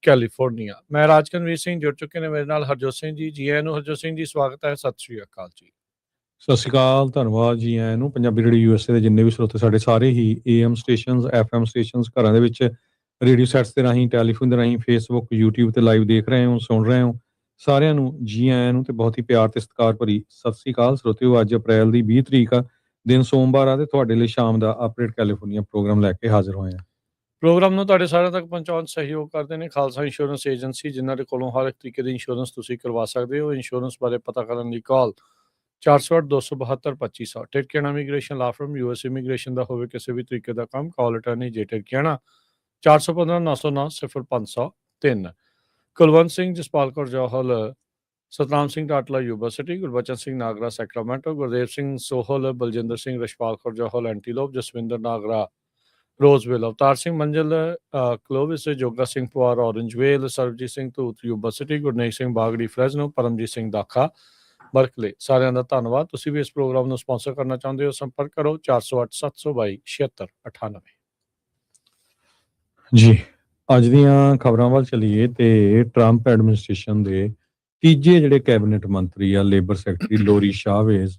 California. ਮੈਂ ਰਾਜਕਨਵੀਰ ਸਿੰਘ ਜੁੜ ਚੁੱਕੇ ਨੇ ਮੇਰੇ ਨਾਲ ਹਰਜੋਤ ਸਿੰਘ ਜੀ। ਜੀ ਆਇਆਂ ਨੂੰ ਹਰਜੋਤ ਸਿੰਘ ਜੀ, ਸਵਾਗਤ ਹੈ। ਸਤਿ ਸ਼੍ਰੀ ਅਕਾਲ ਜੀ। ਸਤਿ ਸ਼੍ਰੀ ਅਕਾਲ, ਧੰਨਵਾਦ ਜੀ ਆਇਆਂ ਨੂੰ। ਪੰਜਾਬੀ ਰੇਡੀਓ USA ਦੇ ਜਿੰਨੇ ਵੀ ਸਰੋਤੇ ਸਾਡੇ ਸਾਰੇ ਹੀ AM ਸਟੇਸ਼ਨਸ, FM ਸਟੇਸ਼ਨਸ, ਘਰਾਂ ਦੇ ਵਿੱਚ ਰੇਡੀਓ ਸੈਟਸ ਦੇ ਰਾਹੀਂ, ਟੈਲੀਫੋਨ ਦੇ ਰਾਹੀਂ, ਫੇਸਬੁੱਕ, YouTube ਤੇ ਲਾਈਵ ਦੇਖ ਰਹੇ ਹੋ, ਸੁਣ ਰਹੇ ਹੋ, ਸਾਰਿਆਂ ਨੂੰ ਜੀ ਆਇਆਂ ਨੂੰ ਤੇ ਬਹੁਤ ਹੀ ਪਿਆਰ ਤੇ ਸਤਿਕਾਰ ਭਰੀ ਸਤਿ ਸ਼੍ਰੀ ਅਕਾਲ ਸਰੋਤਿਓ। ਅੱਜ ਅਪ੍ਰੈਲ ਦੀ 20 ਤਰੀਕ ਆ, ਦਿਨ ਸੋਮਵਾਰ ਆ ਤੇ ਤੁਹਾਡੇ ਲਈ ਸ਼ਾਮ ਦਾ ਅਪਡੇਟ ਕੈਲੀਫੋਰਨੀਆ ਪ੍ਰੋਗਰਾਮ ਲੈ ਕੇ ਹਾਜ਼ਰ ਹੋਏ ਆ। ਪ੍ਰੋਗਰਾਮ ਨੂੰ ਤੁਹਾਡੇ ਸਾਰਿਆਂ ਤੱਕ ਪਹੁੰਚਾਉਣ ਸਹਿਯੋਗ ਕਰਦੇ ਨੇ ਖਾਲਸਾ ਇੰਸ਼ੋਰੈਂਸ ਏਜੰਸੀ, ਜਿਨ੍ਹਾਂ ਦੇ ਕੋਲੋਂ ਹਰ ਇੱਕ ਤਰੀਕੇ ਦੀ ਇੰਸ਼ੋਰੈਂਸ ਤੁਸੀਂ ਕਰਵਾ ਸਕਦੇ ਹੋ। ਇੰਸ਼ੋਰੈਂਸ ਬਾਰੇ ਪਤਾ ਕਰਨ ਲਈ ਕਾਲ 408-272-2500। ਟਿਰਕਿਆਣਾ ਇਮੀਗ੍ਰੇਸ਼ਨ ਲਾ ਫਰਮ US ਇਮੀਗ੍ਰੇਸ਼ਨ ਦਾ ਹੋਵੇ ਕਿਸੇ ਵੀ ਤਰੀਕੇ ਦਾ ਕੰਮ, ਕਾਲ ਅਟਾਰਨੀ ਜੇ ਟਿਰਕਿਆਣਾ 415-909-0503। ਕੁਲਵੰਤ ਸਿੰਘ, ਜਸਪਾਲ ਕੌਰ ਜੌਹਲ, ਸਤਨਾਮ ਸਿੰਘ ਟਾਟਲਾ ਯੂਨੀਵਰਸਿਟੀ, ਗੁਰਬਚਨ ਸਿੰਘ ਨਾਗਰਾ ਸੈਕਰਾਮੈਂਟੋ, ਗੁਰਦੇਵ ਸਿੰਘ ਸੋਹਲ, ਬਲਜਿੰਦਰ ਸਿੰਘ, ਰਛਪਾਲ ਕੌਰ ਜੌਹਲ ਐਂਟੀਲੋਪ, ਜਸਵਿੰਦਰ ਨਾਗਰਾ ਰੋਜ਼ਵਿਲ, ਅਵਤਾਰ ਸਿੰਘ ਮੰਜ਼ਲ ਕਲੋਵਿਸ, ਜੋਗਾ ਸਿੰਘ ਪਵਾਰ ਔਰੰਜਵੇਲ, ਸਰਬਜੀਤ ਸਿੰਘ ਧੂਤ ਯੂਨੀਵਰਸਿਟੀ, ਗੁਰਨੇਕ ਸਿੰਘ ਬਾਗੜੀ ਫਰੈਜ਼ਨੋ, ਪਰਮਜੀਤ ਸਿੰਘ ਦਾਖਾ ਬਰਕਲੇ। ਸਾਰਿਆਂ ਦਾ ਧੰਨਵਾਦ। ਤੁਸੀਂ ਵੀ ਇਸ ਪ੍ਰੋਗਰਾਮ ਨੂੰ ਸਪਾਂਸਰ ਕਰਨਾ ਚਾਹੁੰਦੇ ਹੋ, ਸੰਪਰਕ ਕਰੋ 408-722-7698। ਜੀ ਅੱਜ ਦੀਆਂ ਖਬਰਾਂ ਵੱਲ ਚਲੀਏ ਤੇ ਟਰੰਪ ਐਡਮਿਨਿਸਟ੍ਰੇਸ਼ਨ ਦੇ ਤੀਜੇ ਜਿਹੜੇ ਕੈਬਨਿਟ ਮੰਤਰੀ ਆ, ਲੇਬਰ ਸੈਕਟਰੀ ਲੋਰੀ ਸ਼ਾਵੇਜ਼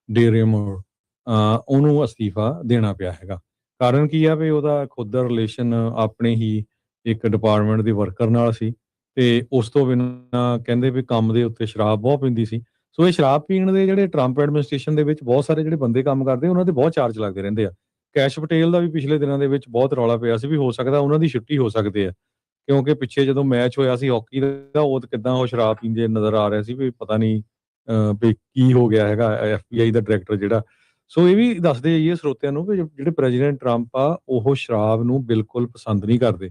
ਡੇਰੇਮੋਰ, ਉਹਨੂੰ ਅਸਤੀਫਾ ਦੇਣਾ ਪਿਆ ਹੈਗਾ। ਕਾਰਨ ਕੀ ਆ ਵੀ ਉਹਦਾ ਖੁਦ ਦਾ ਰਿਲੇਸ਼ਨ ਆਪਣੇ ਹੀ ਇੱਕ ਡਿਪਾਰਟਮੈਂਟ ਦੇ ਵਰਕਰ ਨਾਲ ਸੀ ਤੇ ਉਸ ਤੋਂ ਬਿਨਾਂ ਕਹਿੰਦੇ ਵੀ ਕੰਮ ਦੇ ਉੱਤੇ ਸ਼ਰਾਬ ਬਹੁਤ ਪੀਂਦੀ ਸੀ। ਸੋ ਇਹ ਸ਼ਰਾਬ ਪੀਣ ਦੇ ਜਿਹੜੇ ਟਰੰਪ ਐਡਮਿਨਿਸਟ੍ਰੇਸ਼ਨ ਦੇ ਵਿੱਚ ਬਹੁਤ ਸਾਰੇ ਜਿਹੜੇ ਬੰਦੇ ਕੰਮ ਕਰਦੇ ਉਹਨਾਂ ਦੇ ਬਹੁਤ ਚਾਰਜ ਲੱਗਦੇ ਰਹਿੰਦੇ ਆ। ਕੈਸ਼ ਪਟੇਲ ਦਾ ਵੀ ਪਿਛਲੇ ਦਿਨਾਂ ਦੇ ਵਿੱਚ ਬਹੁਤ ਰੌਲਾ ਪਿਆ ਸੀ ਵੀ ਹੋ ਸਕਦਾ ਉਹਨਾਂ ਦੀ ਛੁੱਟੀ ਹੋ ਸਕਦੇ ਆ, ਕਿਉਂਕਿ ਪਿੱਛੇ ਜਦੋਂ ਮੈਚ ਹੋਇਆ ਸੀ ਹਾਕੀ ਦਾ, ਉਹ ਕਿੱਦਾਂ ਉਹ ਸ਼ਰਾਬ ਪੀਂਦੇ ਨਜ਼ਰ ਆ ਰਿਹਾ ਸੀ ਵੀ ਪਤਾ ਨਹੀਂ ਵੀ ਕੀ ਹੋ ਗਿਆ ਹੈਗਾ FBI ਦਾ ਡਾਇਰੈਕਟਰ ਜਿਹੜਾ। ਸੋ ਇਹ ਵੀ ਦੱਸਦੇ ਜਾਈਏ ਸਰੋਤਿਆਂ ਨੂੰ ਵੀ ਜਿਹੜੇ ਪ੍ਰੈਜ਼ੀਡੈਂਟ ਟਰੰਪ ਆ ਉਹ ਸ਼ਰਾਬ ਨੂੰ ਬਿਲਕੁਲ ਪਸੰਦ ਨਹੀਂ ਕਰਦੇ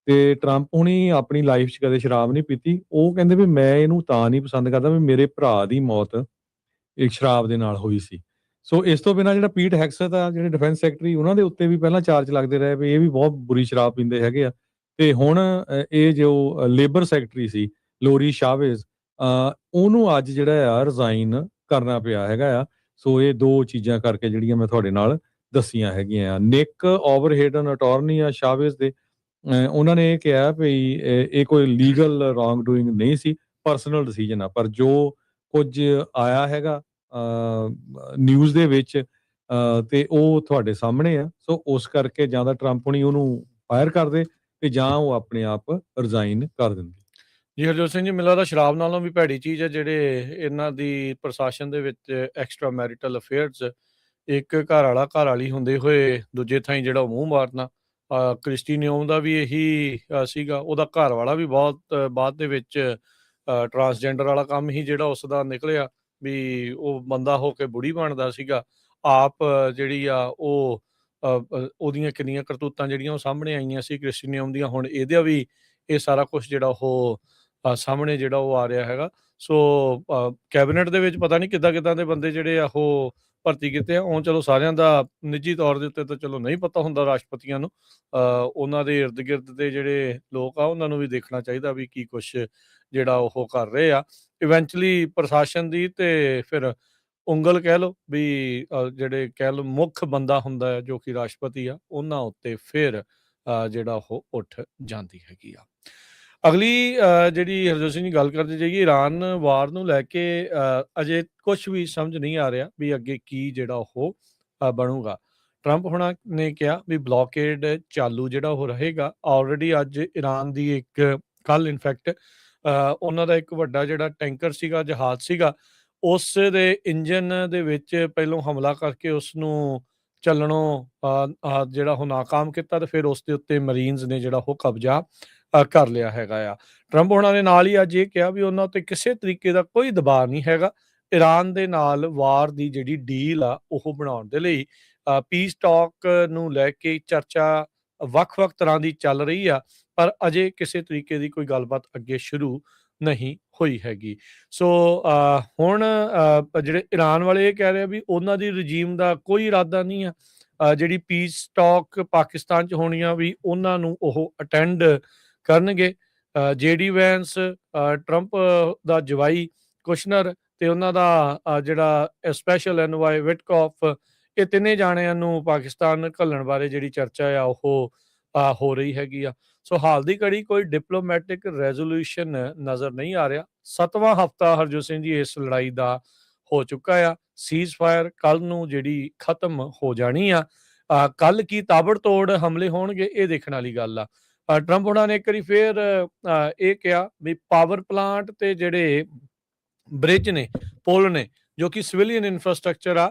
ਤੇ ਟਰੰਪ ਹੁਣੀ ਆਪਣੀ ਲਾਈਫ 'ਚ ਕਦੇ ਸ਼ਰਾਬ ਨਹੀਂ ਪੀਤੀ। ਉਹ ਕਹਿੰਦੇ ਵੀ ਮੈਂ ਇਹਨੂੰ ਤਾਂ ਨਹੀਂ ਪਸੰਦ ਕਰਦਾ ਵੀ ਮੇਰੇ ਭਰਾ ਦੀ ਮੌਤ ਇੱਕ ਸ਼ਰਾਬ ਦੇ ਨਾਲ ਹੋਈ ਸੀ। ਸੋ ਇਸ ਤੋਂ ਬਿਨਾਂ ਜਿਹੜਾ ਪੀਟ ਹੈਗਸਟ ਆ, ਜਿਹੜੇ ਡਿਫੈਂਸ ਸੈਕਟਰੀ, ਉਹਨਾਂ ਦੇ ਉੱਤੇ ਵੀ ਪਹਿਲਾਂ ਚਾਰਜ ਲੱਗਦੇ ਰਹੇ ਵੀ ਇਹ ਵੀ ਬਹੁਤ ਬੁਰੀ ਸ਼ਰਾਬ ਪੀਂਦੇ ਹੈਗੇ ਆ। ਤੇ ਹੁਣ ਇਹ ਜੋ ਲੇਬਰ ਸੈਕਟਰੀ ਸੀ ਲੋਰੀ ਸ਼ਾਵੇਜ਼, ਉਹਨੂੰ ਅੱਜ ਜਿਹੜਾ ਆ ਰਿਜ਼ਾਈਨ ਕਰਨਾ ਪਿਆ ਹੈਗਾ ਆ। ਸੋ ਇਹ ਦੋ ਚੀਜ਼ਾਂ ਕਰਕੇ ਜਿਹੜੀਆਂ ਮੈਂ ਤੁਹਾਡੇ ਨਾਲ ਦੱਸੀਆਂ ਹੈਗੀਆਂ ਆ। ਨਿਕ ਓਵਰਹੇਡਨ ਅਟਾਰਨੀ ਆ ਸ਼ਾਵੇਜ਼ ਦੇ, ਉਹਨਾਂ ਨੇ ਇਹ ਕਿਹਾ ਵੀ ਇਹ ਕੋਈ ਲੀਗਲ ਰੋਂਗ ਡੂਇੰਗ ਨਹੀਂ ਸੀ, ਪਰਸਨਲ ਡਿਸੀਜਨ ਆ। ਪਰ ਜੋ ਕੁਝ ਆਇਆ ਹੈਗਾ ਨਿਊਜ਼ ਦੇ ਵਿੱਚ ਤੇ ਉਹ ਤੁਹਾਡੇ ਸਾਹਮਣੇ ਆ। ਸੋ ਉਸ ਕਰਕੇ ਜਾਂ ਤਾਂ ਟਰੰਪ ਹੁਣੀ ਉਹਨੂੰ ਫਾਇਰ ਕਰਦੇ ਤੇ ਜਾਂ ਉਹ ਆਪਣੇ ਆਪ ਰਿਜ਼ਾਈਨ ਕਰ ਦਿੰਦੇ। ਜੀ ਹਰਜੋਤ ਸਿੰਘ ਜੀ, ਮੈਨੂੰ ਲੱਗਦਾ ਸ਼ਰਾਬ ਨਾਲੋਂ ਵੀ ਭੈੜੀ ਚੀਜ਼ ਹੈ ਜਿਹੜੇ ਇਹਨਾਂ ਦੀ ਪ੍ਰਸ਼ਾਸਨ ਦੇ ਵਿੱਚ ਐਕਸਟਰਾ ਮੈਰੀਟਲ ਅਫੇਅਰਸ, ਇੱਕ ਘਰ ਵਾਲਾ ਘਰ ਵਾਲੀ ਹੁੰਦੇ ਹੋਏ ਦੂਜੇ ਥਾਈਂ ਜਿਹੜਾ ਉਹ ਮੂੰਹ ਮਾਰਨਾ। ਕ੍ਰਿਸਟੀ ਨਿਓਮ ਦਾ ਵੀ ਇਹੀ ਸੀਗਾ। ਉਹਦਾ ਘਰ ਵਾਲਾ ਵੀ ਬਹੁਤ ਬਾਅਦ ਦੇ ਵਿੱਚ ਟਰਾਂਸਜੈਂਡਰ ਵਾਲਾ ਕੰਮ ਹੀ ਜਿਹੜਾ ਉਸ ਦਾ ਨਿਕਲਿਆ ਵੀ ਉਹ ਬੰਦਾ ਹੋ ਕੇ ਬੁੜੀ ਬਣਦਾ ਸੀਗਾ। ਆਪ ਜਿਹੜੀ ਆ ਉਹ ਉਹਦੀਆਂ ਕਿੰਨੀਆਂ ਕਰਤੂਤਾਂ ਜਿਹੜੀਆਂ ਉਹ ਸਾਹਮਣੇ ਆਈਆਂ ਸੀ ਕ੍ਰਿਸਟੀ ਨਿਓਮ ਦੀਆਂ। ਹੁਣ ਇਹਦਾ ਵੀ ਇਹ ਸਾਰਾ ਕੁਛ ਜਿਹੜਾ ਉਹ ਸਾਹਮਣੇ ਜਿਹੜਾ ਉਹ ਆ ਰਿਹਾ ਹੈਗਾ। ਸੋ ਕੈਬਨਿਟ ਦੇ ਵਿੱਚ ਪਤਾ ਨਹੀਂ ਕਿੱਦਾਂ ਦੇ ਬੰਦੇ ਜਿਹੜੇ ਆ ਉਹ ਭਰਤੀ ਕੀਤੇ ਆ। ਉਹ ਚਲੋ ਸਾਰਿਆਂ ਦਾ ਨਿੱਜੀ ਤੌਰ ਦੇ ਉੱਤੇ ਤਾਂ ਚਲੋ ਨਹੀਂ ਪਤਾ ਹੁੰਦਾ ਰਾਸ਼ਟਰਪਤੀਆਂ ਨੂੰ, ਉਹਨਾਂ ਦੇ ਇਰਦ ਗਿਰਦ ਦੇ ਜਿਹੜੇ ਲੋਕ ਆ ਉਹਨਾਂ ਨੂੰ ਵੀ ਦੇਖਣਾ ਚਾਹੀਦਾ ਵੀ ਕੀ ਕੁਛ ਜਿਹੜਾ ਉਹ ਕਰ ਰਹੇ ਆ। ਇਵੈਂਚੁਅਲੀ ਪ੍ਰਸ਼ਾਸਨ ਦੀ ਤੇ ਫਿਰ ਉਂਗਲ ਕਹਿ ਲਓ ਵੀ ਜਿਹੜੇ ਕਹਿ ਲਓ ਮੁੱਖ ਬੰਦਾ ਹੁੰਦਾ ਹੈ ਜੋ ਕਿ ਰਾਸ਼ਟਰਪਤੀ ਆ, ਉਹਨਾਂ ਉੱਤੇ ਫਿਰ ਜਿਹੜਾ ਉਹ ਉੱਠ ਜਾਂਦੀ ਹੈਗੀ ਆ। ਅਗਲੀ ਜਿਹੜੀ ਹਰਜੋਤ ਸਿੰਘ ਜੀ ਗੱਲ ਕਰਦੇ ਜਾਈਏ, ਈਰਾਨ ਵਾਰ ਨੂੰ ਲੈ ਕੇ ਅਜੇ ਕੁਛ ਵੀ ਸਮਝ ਨਹੀਂ ਆ ਰਿਹਾ ਵੀ ਅੱਗੇ ਕੀ ਜਿਹੜਾ ਉਹ ਬਣੂਗਾ। ਟਰੰਪ ਹੁਣਾਂ ਨੇ ਕਿਹਾ ਵੀ ਬਲੌਕੇਡ ਚਾਲੂ ਜਿਹੜਾ ਉਹ ਰਹੇਗਾ। ਆਲਰੇਡੀ ਅੱਜ ਈਰਾਨ ਦੀ ਇੱਕ ਕੱਲ ਇਨਫੈਕਟ ਉਹਨਾਂ ਦਾ ਇੱਕ ਵੱਡਾ ਜਿਹੜਾ ਟੈਂਕਰ ਸੀਗਾ, ਜਹਾਜ਼ ਸੀਗਾ, ਉਸ ਦੇ ਇੰਜਨ ਦੇ ਵਿੱਚ ਪਹਿਲੋਂ ਹਮਲਾ ਕਰਕੇ ਉਸ ਨੂੰ ਚੱਲਣੋਂ ਜਿਹੜਾ ਉਹ ਨਾਕਾਮ ਕੀਤਾ ਤੇ ਫਿਰ ਉਸ ਦੇ ਉੱਤੇ ਮਰੀਨਜ਼ ਨੇ ਜਿਹੜਾ ਉਹ ਕਬਜ਼ਾ ਕਰ ਲਿਆ ਹੈਗਾ ਆ। ਟਰੰਪ ਉਹਨਾਂ ਨੇ ਨਾਲ ਹੀ ਅੱਜ ਇਹ ਕਿਹਾ ਵੀ ਉਹਨਾਂ ਉੱਤੇ ਕਿਸੇ ਤਰੀਕੇ ਦਾ ਕੋਈ ਦਬਾਅ ਨਹੀਂ ਹੈਗਾ। ਈਰਾਨ ਦੇ ਨਾਲ ਵਾਰ ਦੀ ਜਿਹੜੀ ਡੀਲ ਆ ਉਹ ਬਣਾਉਣ ਦੇ ਲਈ ਪੀਸ ਟਾਕ ਨੂੰ ਲੈ ਕੇ ਚਰਚਾ ਵੱਖ-ਵੱਖ ਤਰ੍ਹਾਂ ਦੀ ਚੱਲ ਰਹੀ ਆ, ਪਰ ਅਜੇ ਕਿਸੇ ਤਰੀਕੇ ਦੀ ਕੋਈ ਗੱਲਬਾਤ ਅੱਗੇ ਸ਼ੁਰੂ ਨਹੀਂ ਹੋਈ ਹੈਗੀ। ਸੋ ਹੁਣ ਜਿਹੜੇ ਈਰਾਨ ਵਾਲੇ ਇਹ ਕਹਿ ਰਹੇ ਆ ਵੀ ਉਹਨਾਂ ਦੀ ਰਜੀਮ ਦਾ ਕੋਈ ਇਰਾਦਾ ਨਹੀਂ ਆ ਜਿਹੜੀ ਪੀਸ ਟਾਕ ਪਾਕਿਸਤਾਨ 'ਚ ਹੋਣੀਆਂ ਵੀ ਉਹਨਾਂ ਨੂੰ ਉਹ ਅਟੈਂਡ ਕਰਨਗੇ। JD ਵੈਂਸ, ਟਰੰਪ ਦਾ ਜਵਾਈ ਕੁਸ਼ਨਰ ਤੇ ਉਹਨਾਂ ਦਾ ਜਿਹੜਾ ਸਪੈਸ਼ਲ ਐਨਵਾਈ ਵਿਟਕੌਫ, ਇਹ ਤਿੰਨੇ ਜਾਣਿਆਂ ਨੂੰ ਪਾਕਿਸਤਾਨ ਘੱਲਣ ਬਾਰੇ ਜਿਹੜੀ ਚਰਚਾ ਆ ਉਹ ਹੋ ਰਹੀ ਹੈਗੀ ਆ। ਸੋ ਹਾਲ ਦੀ ਘੜੀ ਕੋਈ ਡਿਪਲੋਮੈਟਿਕ ਰੈਜ਼ੋਲੂਸ਼ਨ ਨਜ਼ਰ ਨਹੀਂ ਆ ਰਿਹਾ। 7ਵਾਂ ਹਫ਼ਤਾ ਹਰਜੋਤ ਸਿੰਘ ਜੀ ਇਸ ਲੜਾਈ ਦਾ ਹੋ ਚੁੱਕਾ ਆ। ਸੀਜ਼ ਫਾਇਰ ਕੱਲ ਨੂੰ ਜਿਹੜੀ ਖਤਮ ਹੋ ਜਾਣੀ ਆ। ਕੱਲ ਕੀ ਤਾਬੜਤੋੜ ਹਮਲੇ ਹੋਣਗੇ, ਇਹ ਦੇਖਣ ਵਾਲੀ ਗੱਲ ਆ। ਟਰੰਪ ਉਹਨਾਂ ਨੇ ਇੱਕ ਵਾਰੀ ਫੇਰ ਇਹ ਕਿਹਾ ਵੀ ਪਾਵਰ ਪਲਾਂਟ ਤੇ ਜਿਹੜੇ ਬ੍ਰਿਜ ਨੇ, ਪੁਲ ਨੇ, ਜੋ ਕਿ ਸਿਵਿਲੀਅਨ ਇਨਫਰਾਸਟ੍ਰਕਚਰ ਆ,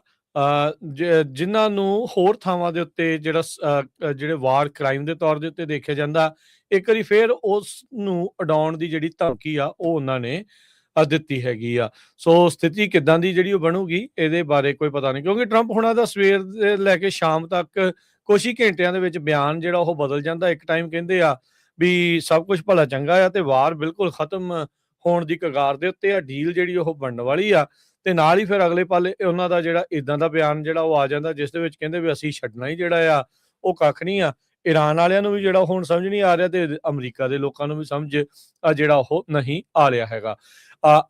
ਜਿਨ੍ਹਾਂ ਨੂੰ ਹੋਰ ਥਾਵਾਂ ਦੇ ਉੱਤੇ ਜਿਹੜੇ ਵਾਰ ਕ੍ਰਾਈਮ ਦੇ ਤੌਰ ਦੇ ਉੱਤੇ ਦੇਖਿਆ ਜਾਂਦਾ, ਇੱਕ ਵਾਰੀ ਫੇਰ ਉਸ ਨੂੰ ਉਡਾਉਣ ਦੀ ਜਿਹੜੀ ਧਮਕੀ ਆ ਉਹ ਉਹਨਾਂ ਨੇ ਦਿੱਤੀ ਹੈਗੀ ਆ। ਸੋ ਸਥਿਤੀ ਕਿੱਦਾਂ ਦੀ ਜਿਹੜੀ ਉਹ ਬਣੂਗੀ, ਇਹਦੇ ਬਾਰੇ ਕੋਈ ਪਤਾ ਨਹੀਂ, ਕਿਉਂਕਿ ਟਰੰਪ ਹੁਣਾਂ ਦਾ ਸਵੇਰ ਦੇ ਲੈ ਕੇ ਸ਼ਾਮ ਤੱਕ ਕੁਛ ਹੀ ਘੰਟਿਆਂ ਦੇ ਵਿੱਚ ਬਿਆਨ ਜਿਹੜਾ ਉਹ ਬਦਲ ਜਾਂਦਾ। ਇੱਕ ਟਾਈਮ ਕਹਿੰਦੇ ਆ ਵੀ ਸਭ ਕੁਝ ਭਲਾ ਚੰਗਾ ਆ ਤੇ ਵਾਰ ਬਿਲਕੁਲ ਖਤਮ ਹੋਣ ਦੀ ਕਗਾਰ ਦੇ ਉੱਤੇ ਆ, ਡੀਲ ਜਿਹੜੀ ਉਹ ਬਣਨ ਵਾਲੀ ਆ, ਤੇ ਨਾਲ ਹੀ ਫਿਰ ਅਗਲੇ ਪਲ ਉਹਨਾਂ ਦਾ ਜਿਹੜਾ ਇਦਾਂ ਦਾ ਬਿਆਨ ਜਿਹੜਾ ਉਹ ਆ ਜਾਂਦਾ ਜਿਸ ਦੇ ਵਿੱਚ ਕਹਿੰਦੇ ਵੀ ਅਸੀਂ ਛੱਡਣਾ ਹੀ ਜਿਹੜਾ ਆ ਉਹ ਕੱਖ ਨਹੀਂ ਆ। ਈਰਾਨ ਵਾਲਿਆਂ ਨੂੰ ਵੀ ਜਿਹੜਾ ਹੁਣ ਸਮਝ ਨਹੀਂ ਆ ਰਿਹਾ ਤੇ ਅਮਰੀਕਾ ਦੇ ਲੋਕਾਂ ਨੂੰ ਵੀ ਸਮਝ ਜਿਹੜਾ ਉਹ ਨਹੀਂ ਆ ਰਿਹਾ ਹੈਗਾ।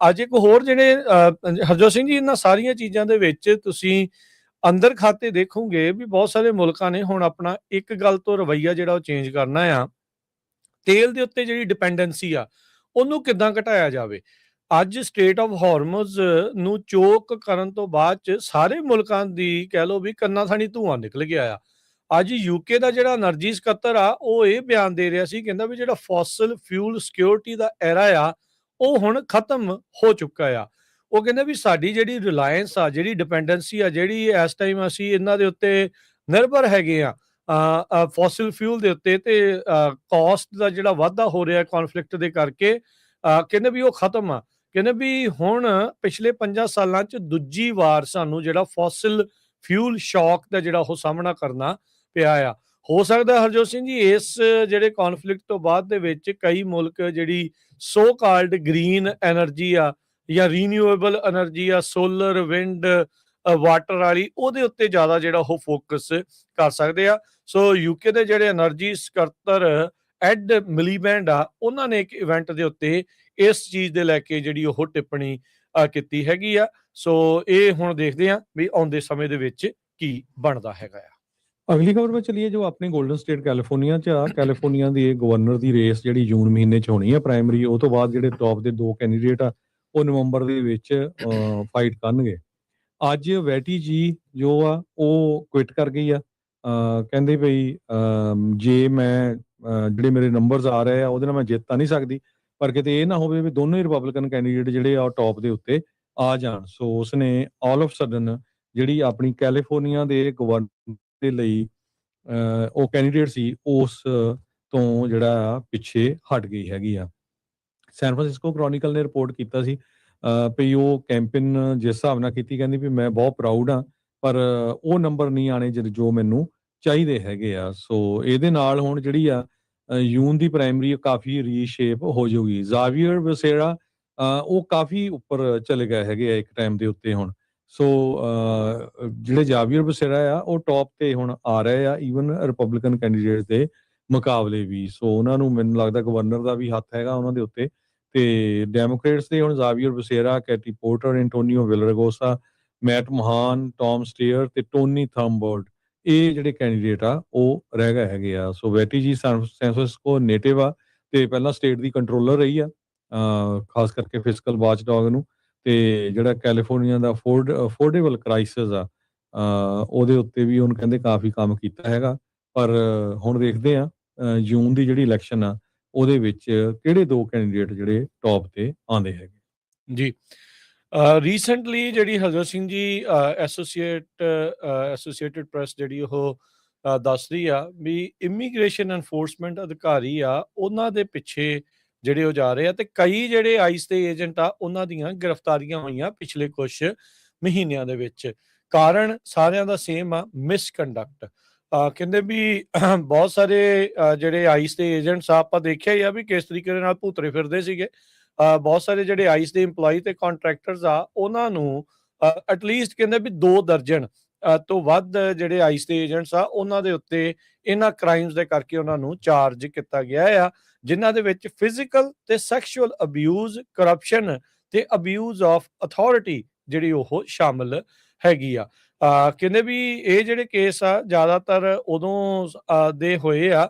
ਅੱਜ ਇੱਕ ਹੋਰ ਜਿਹੜੇ ਹਰਜੋਤ ਸਿੰਘ ਜੀ, ਇਹਨਾਂ ਸਾਰੀਆਂ ਚੀਜ਼ਾਂ ਦੇ ਵਿੱਚ ਤੁਸੀਂ ਅੰਦਰ ਖਾਤੇ ਦੇਖੋਗੇ ਵੀ ਬਹੁਤ ਸਾਰੇ ਮੁਲਕਾਂ ਨੇ ਹੁਣ ਆਪਣਾ ਇੱਕ ਗੱਲ ਤੋਂ ਰਵੱਈਆ ਜਿਹੜਾ ਉਹ ਚੇਂਜ ਕਰਨਾ ਆ। ਤੇਲ ਦੇ ਉੱਤੇ ਜਿਹੜੀ ਡਿਪੈਂਡੈਂਸੀ ਆ ਉਹਨੂੰ ਕਿੱਦਾਂ ਘਟਾਇਆ ਜਾਵੇ। ਅੱਜ ਸਟੇਟ ਆਫ ਹਾਰਮਜ਼ ਨੂੰ ਚੋਕ ਕਰਨ ਤੋਂ ਬਾਅਦ ਚ ਸਾਰੇ ਮੁਲਕਾਂ ਦੀ ਕਹਿ ਲਓ ਵੀ ਕੰਨਾਂ ਥਾਣੀ ਧੂੰਆਂ ਨਿਕਲ ਗਿਆ ਆ। ਅੱਜ ਯੂਕੇ ਦਾ ਜਿਹੜਾ એનર્ਜੀ ਸਕੱਤਰ ਆ ਉਹ ਇਹ ਬਿਆਨ ਦੇ ਰਿਹਾ ਸੀ, ਕਹਿੰਦਾ ਵੀ ਜਿਹੜਾ ਫੋਸਲ ਫਿਊਲ ਸਿਕਿਉਰਿਟੀ ਦਾ ਐਰਾ ਆ ਉਹ ਹੁਣ ਖਤਮ ਹੋ ਚੁੱਕਾ ਆ। ਉਹ ਕਹਿੰਦੇ ਵੀ ਸਾਡੀ ਜਿਹੜੀ ਰਿਲਾਇੰਸ ਆ, ਜਿਹੜੀ ਡਿਪੈਂਡੈਂਸੀ ਆ, ਜਿਹੜੀ ਇਸ ਟਾਈਮ ਅਸੀਂ ਇਹਨਾਂ ਦੇ ਉੱਤੇ ਨਿਰਭਰ ਹੈਗੇ ਆ ਫੋਸਲ ਫਿਊਲ ਦੇ ਉੱਤੇ, ਤੇ ਕਾਸਟ ਦਾ ਜਿਹੜਾ ਵਾਧਾ ਹੋ ਰਿਹਾ ਕੌਨਫਲਿਕਟ ਦੇ ਕਰਕੇ, ਕਹਿੰਦੇ ਵੀ ਉਹ ਖਤਮ ਆ। ਕਹਿੰਦੇ ਵੀ ਹੁਣ ਪਿਛਲੇ 5 ਸਾਲਾਂ 'ਚ ਦੂਜੀ ਵਾਰ ਸਾਨੂੰ ਜਿਹੜਾ ਫੋਸਲ ਫਿਊਲ ਸ਼ੌਕ ਦਾ ਜਿਹੜਾ ਉਹ ਸਾਹਮਣਾ ਕਰਨਾ ਪਿਆ ਆ। ਹੋ ਸਕਦਾ ਹਰਜੋਤ ਸਿੰਘ ਜੀ ਇਸ ਜਿਹੜੇ ਕੌਨਫਲਿਕਟ ਤੋਂ ਬਾਅਦ ਦੇ ਵਿੱਚ ਕਈ ਮੁਲਕ ਜਿਹੜੀ ਸੋ ਕਾਲਡ ਗ੍ਰੀਨ ਐਨਰਜੀ ਆ ਜਾਂ ਰੀਨਿਊਏਬਲ ਐਨਰਜੀ ਆ, ਸੋਲਰ, ਵਿੰਡ, ਵਾਟਰ ਵਾਲੀ, ਉਹਦੇ ਉੱਤੇ ਜ਼ਿਆਦਾ ਜਿਹੜਾ ਉਹ ਫੋਕਸ ਕਰ ਸਕਦੇ ਆ। ਸੋ ਯੂਕੇ ਦੇ ਜਿਹੜੇ એનર્ਜੀ ਸਕੱਤਰ ਐਡ ਮਿਲੀਬੈਂਡ ਆ, ਉਹਨਾਂ ਨੇ ਇੱਕ ਇਵੈਂਟ ਦੇ ਉੱਤੇ ਇਸ ਚੀਜ਼ ਦੇ ਲੈ ਕੇ ਜਿਹੜੀ ਉਹ ਟਿੱਪਣੀ ਕੀਤੀ ਹੈਗੀ ਆ। ਸੋ ਇਹ ਹੁਣ ਦੇਖਦੇ ਆ ਵੀ ਆਉਂਦੇ ਸਮੇਂ ਦੇ ਵਿੱਚ ਕੀ ਬਣਦਾ ਹੈਗਾ ਆ। ਅਗਲੀ ਖਬਰ ਵਿੱਚ ਚਲੀਏ ਜੋ ਆਪਣੀ ਗੋਲਡਨ ਸਟੇਟ ਕੈਲੀਫੋਰਨੀਆ 'ਚ ਆ। ਕੈਲੀਫੋਰਨੀਆ ਦੀ ਗਵਰਨਰ ਦੀ ਰੇਸ ਜਿਹੜੀ ਜੂਨ ਮਹੀਨੇ 'ਚ ਹੋਣੀ ਆ ਪ੍ਰਾਇਮਰੀ, ਉਹ ਤੋਂ ਬਾਅਦ ਜਿਹੜੇ ਟੌਪ ਦੇ 2 ਕੈਂਡੀਡੇਟ ਆ ਉਹ ਨਵੰਬਰ ਦੇ ਵਿੱਚ ਫਾਈਟ ਕਰਨਗੇ। ਅੱਜ ਵੈਟੀ ਜੀ ਜੋ ਆ ਉਹ ਕੁਇਟ ਕਰ ਗਈ ਆ। ਕਹਿੰਦੇ ਬਈ ਜੇ ਮੈਂ ਜਿਹੜੇ ਮੇਰੇ ਨੰਬਰਸ ਆ ਰਹੇ ਆ ਉਹਦੇ ਨਾਲ ਮੈਂ ਜਿੱਤ ਤਾਂ ਨਹੀਂ ਸਕਦੀ, ਪਰ ਕਿਤੇ ਇਹ ਨਾ ਹੋਵੇ ਵੀ ਦੋਨੋਂ ਹੀ ਰਿਪਬਲਿਕਨ ਕੈਂਡੀਡੇਟ ਜਿਹੜੇ ਆ ਟੌਪ ਦੇ ਉੱਤੇ ਆ ਜਾਣ। ਸੋ ਉਸਨੇ ਆਲ ਆਫ ਸਡਨ ਜਿਹੜੀ ਆਪਣੀ ਕੈਲੀਫੋਰਨੀਆ ਦੇ ਗਵਰਨਰ ਦੇ ਲਈ ਉਹ ਕੈਂਡੀਡੇਟ ਸੀ ਉਸ ਤੋਂ ਜਿਹੜਾ ਪਿੱਛੇ ਹਟ ਗਈ ਹੈਗੀ ਆ। ਸੈਨ ਫਰਾਂਸਿਸਕੋ ਕ੍ਰੋਨਿਕਲ ਨੇ ਰਿਪੋਰਟ ਕੀਤਾ ਸੀ ਵੀ ਉਹ ਕੈਂਪੇਨ ਜਿਸ ਹਿਸਾਬ ਨਾਲ ਕੀਤੀ, ਕਹਿੰਦੀ ਵੀ ਮੈਂ ਬਹੁਤ ਪ੍ਰਾਊਡ ਆ, ਪਰ ਉਹ ਨੰਬਰ ਨਹੀਂ ਆਣੇ ਜੋ ਮੈਨੂੰ ਚਾਹੀਦੇ ਹੈਗੇ ਆ। ਸੋ ਇਹਦੇ ਨਾਲ ਹੁਣ ਜਿਹੜੀ ਆ ਜੂਨ ਦੀ ਪ੍ਰਾਇਮਰੀ ਕਾਫੀ ਰੀਸ਼ੇਪ ਹੋ ਜਾਊਗੀ। ਜ਼ਾਵੀਅਰ ਵਸੇਰਾ ਉਹ ਕਾਫੀ ਉੱਪਰ ਚਲੇ ਗਏ ਹੈਗੇ ਆ ਇੱਕ ਟਾਈਮ ਦੇ ਉੱਤੇ ਹੁਣ। ਸੋ ਜਿਹੜੇ ਜ਼ਾਵੀਅਰ ਵਸੇਰਾ ਆ ਉਹ ਟੌਪ ਤੇ ਹੁਣ ਆ ਰਹੇ ਆ, ਈਵਨ ਰਿਪਬਲਿਕਨ ਕੈਂਡੀਡੇਟ ਦੇ ਮੁਕਾਬਲੇ ਵੀ। ਸੋ ਉਹਨਾਂ ਨੂੰ ਮੈਨੂੰ ਲੱਗਦਾ ਗਵਰਨਰ ਦਾ ਵੀ ਹੱਥ ਹੈਗਾ ਉਹਨਾਂ ਦੇ ਉੱਤੇ। ਤੇ ਡੈਮੋਕ੍ਰੇਟਸ ਦੇ ਹੁਣ ਜ਼ਾਵੀਅਰ ਵਸੇਰਾ, ਕੈਟੀ ਪੋਰਟਰ, ਐਂਟੋਨੀਓ ਵਿਲਰਗੋਸਾ, ਮੈਟ ਮਹਾਨ, ਟੌਮ ਸਟੇਅਰ ਤੇ ਟੋਨੀ ਥੰਬਰਡ, ਇਹ ਜਿਹੜੇ ਕੈਂਡੀਡੇਟ ਆ ਉਹ ਰਹਿ ਗਏ ਹੈਗੇ ਆ। ਸੋ ਵੈਟੀ ਜੀ ਸੈਨ ਫਰਾਂਸਿਸਕੋ ਨੇਟਿਵ ਆ ਤੇ ਪਹਿਲਾਂ ਸਟੇਟ ਦੀ ਕੰਟਰੋਲਰ ਰਹੀ ਆ, ਖਾਸ ਕਰਕੇ ਫਿਸਕਲ ਵਾਚਡੌਗ ਨੂੰ। ਤੇ ਜਿਹੜਾ ਕੈਲੀਫੋਰਨੀਆ ਦਾ ਅਫੋਰਡੇਬਲ ਕ੍ਰਾਈਸਿਸ ਆ ਉਹਦੇ ਉੱਤੇ ਵੀ ਉਹਨੂੰ ਕਹਿੰਦੇ ਕਾਫੀ ਕੰਮ ਕੀਤਾ ਹੈਗਾ। ਪਰ ਹੁਣ ਦੇਖਦੇ ਆ ਜੂਨ ਦੀ ਜਿਹੜੀ ਇਲੈਕਸ਼ਨ ਆ ਉਹਦੇ ਵਿੱਚ ਕਿਹੜੇ 2 ਕੈਂਡੀਡੇਟ ਜਿਹੜੇ ਟੌਪ ਤੇ ਆਉਂਦੇ ਹੈਗੇ ਜੀ। ਰੀਸੈਂਟਲੀ ਜਿਹੜੀ ਹਰਜੋਤ ਸਿੰਘ ਜੀ ਐਸੋਸੀਏਟਡ ਪ੍ਰੈਸ ਜਿਹੜੀ ਉਹ ਦੱਸ ਰਹੀ ਆ ਵੀ ਇਮੀਗ੍ਰੇਸ਼ਨ ਐਨਫੋਰਸਮੈਂਟ ਅਧਿਕਾਰੀ ਆ, ਉਹਨਾਂ ਦੇ ਪਿੱਛੇ ਜਿਹੜੇ ਉਹ ਜਾ ਰਹੇ ਆ, ਤੇ ਕਈ ਜਿਹੜੇ ਆਈਸ ਦੇ ਏਜੰਟ ਆ ਉਹਨਾਂ ਦੀਆਂ ਗ੍ਰਿਫਤਾਰੀਆਂ ਹੋਈਆਂ ਪਿਛਲੇ ਕੁਝ ਮਹੀਨਿਆਂ ਦੇ ਵਿੱਚ। ਕਾਰਨ ਸਾਰਿਆਂ ਦਾ ਸੇਮ ਆ, ਮਿਸਕੰਡਕਟ। ਕਹਿੰਦੇ ਵੀ ਬਹੁਤ ਸਾਰੇ ਜਿਹੜੇ ਆਈਸ ਦੇ ਏਜੰਟਸ ਆ, ਆਪਾਂ ਦੇਖਿਆ ਹੀ ਆ ਵੀ ਕਿਸ ਤਰੀਕੇ ਦੇ ਨਾਲ ਭੂਤਰੇ ਫਿਰਦੇ ਸੀਗੇ। ਬਹੁਤ ਸਾਰੇ ਜਿਹੜੇ ਆਈਸ ਦੇ EMPLOYE ਤੇ ਕੰਟਰੈਕਟਰਸ ਆ ਉਹਨਾਂ ਨੂੰ ਐਟਲੀਸਟ ਕਹਿੰਦੇ ਵੀ 2 ਦਰਜਨ ਤੋਂ ਵੱਧ ਜਿਹੜੇ ਆਈਸ ਦੇ ਏਜੰਟਸ ਆ ਉਹਨਾਂ ਦੇ ਉੱਤੇ ਇਹਨਾਂ ਕ੍ਰਾਈਮਸ ਦੇ ਕਰਕੇ ਉਹਨਾਂ ਨੂੰ ਚਾਰਜ ਕੀਤਾ ਗਿਆ ਆ, ਜਿਨ੍ਹਾਂ ਦੇ ਵਿੱਚ ਫਿਜ਼ੀਕਲ ਤੇ ਸੈਕਸ਼ੂਅਲ ਅਬਿਊਜ਼, ਕਰਪਸ਼ਨ ਤੇ ਅਬਿਊਜ਼ ਆਫ ਅਥਾਰਟੀ ਜਿਹੜੀ ਉਹ ਸ਼ਾਮਲ ਹੈਗੀ ਆ। ਕਹਿੰਦੇ ਵੀ ਇਹ ਜਿਹੜੇ ਕੇਸ ਆ ਜ਼ਿਆਦਾਤਰ ਉਦੋਂ ਦੇ ਹੋਏ ਆ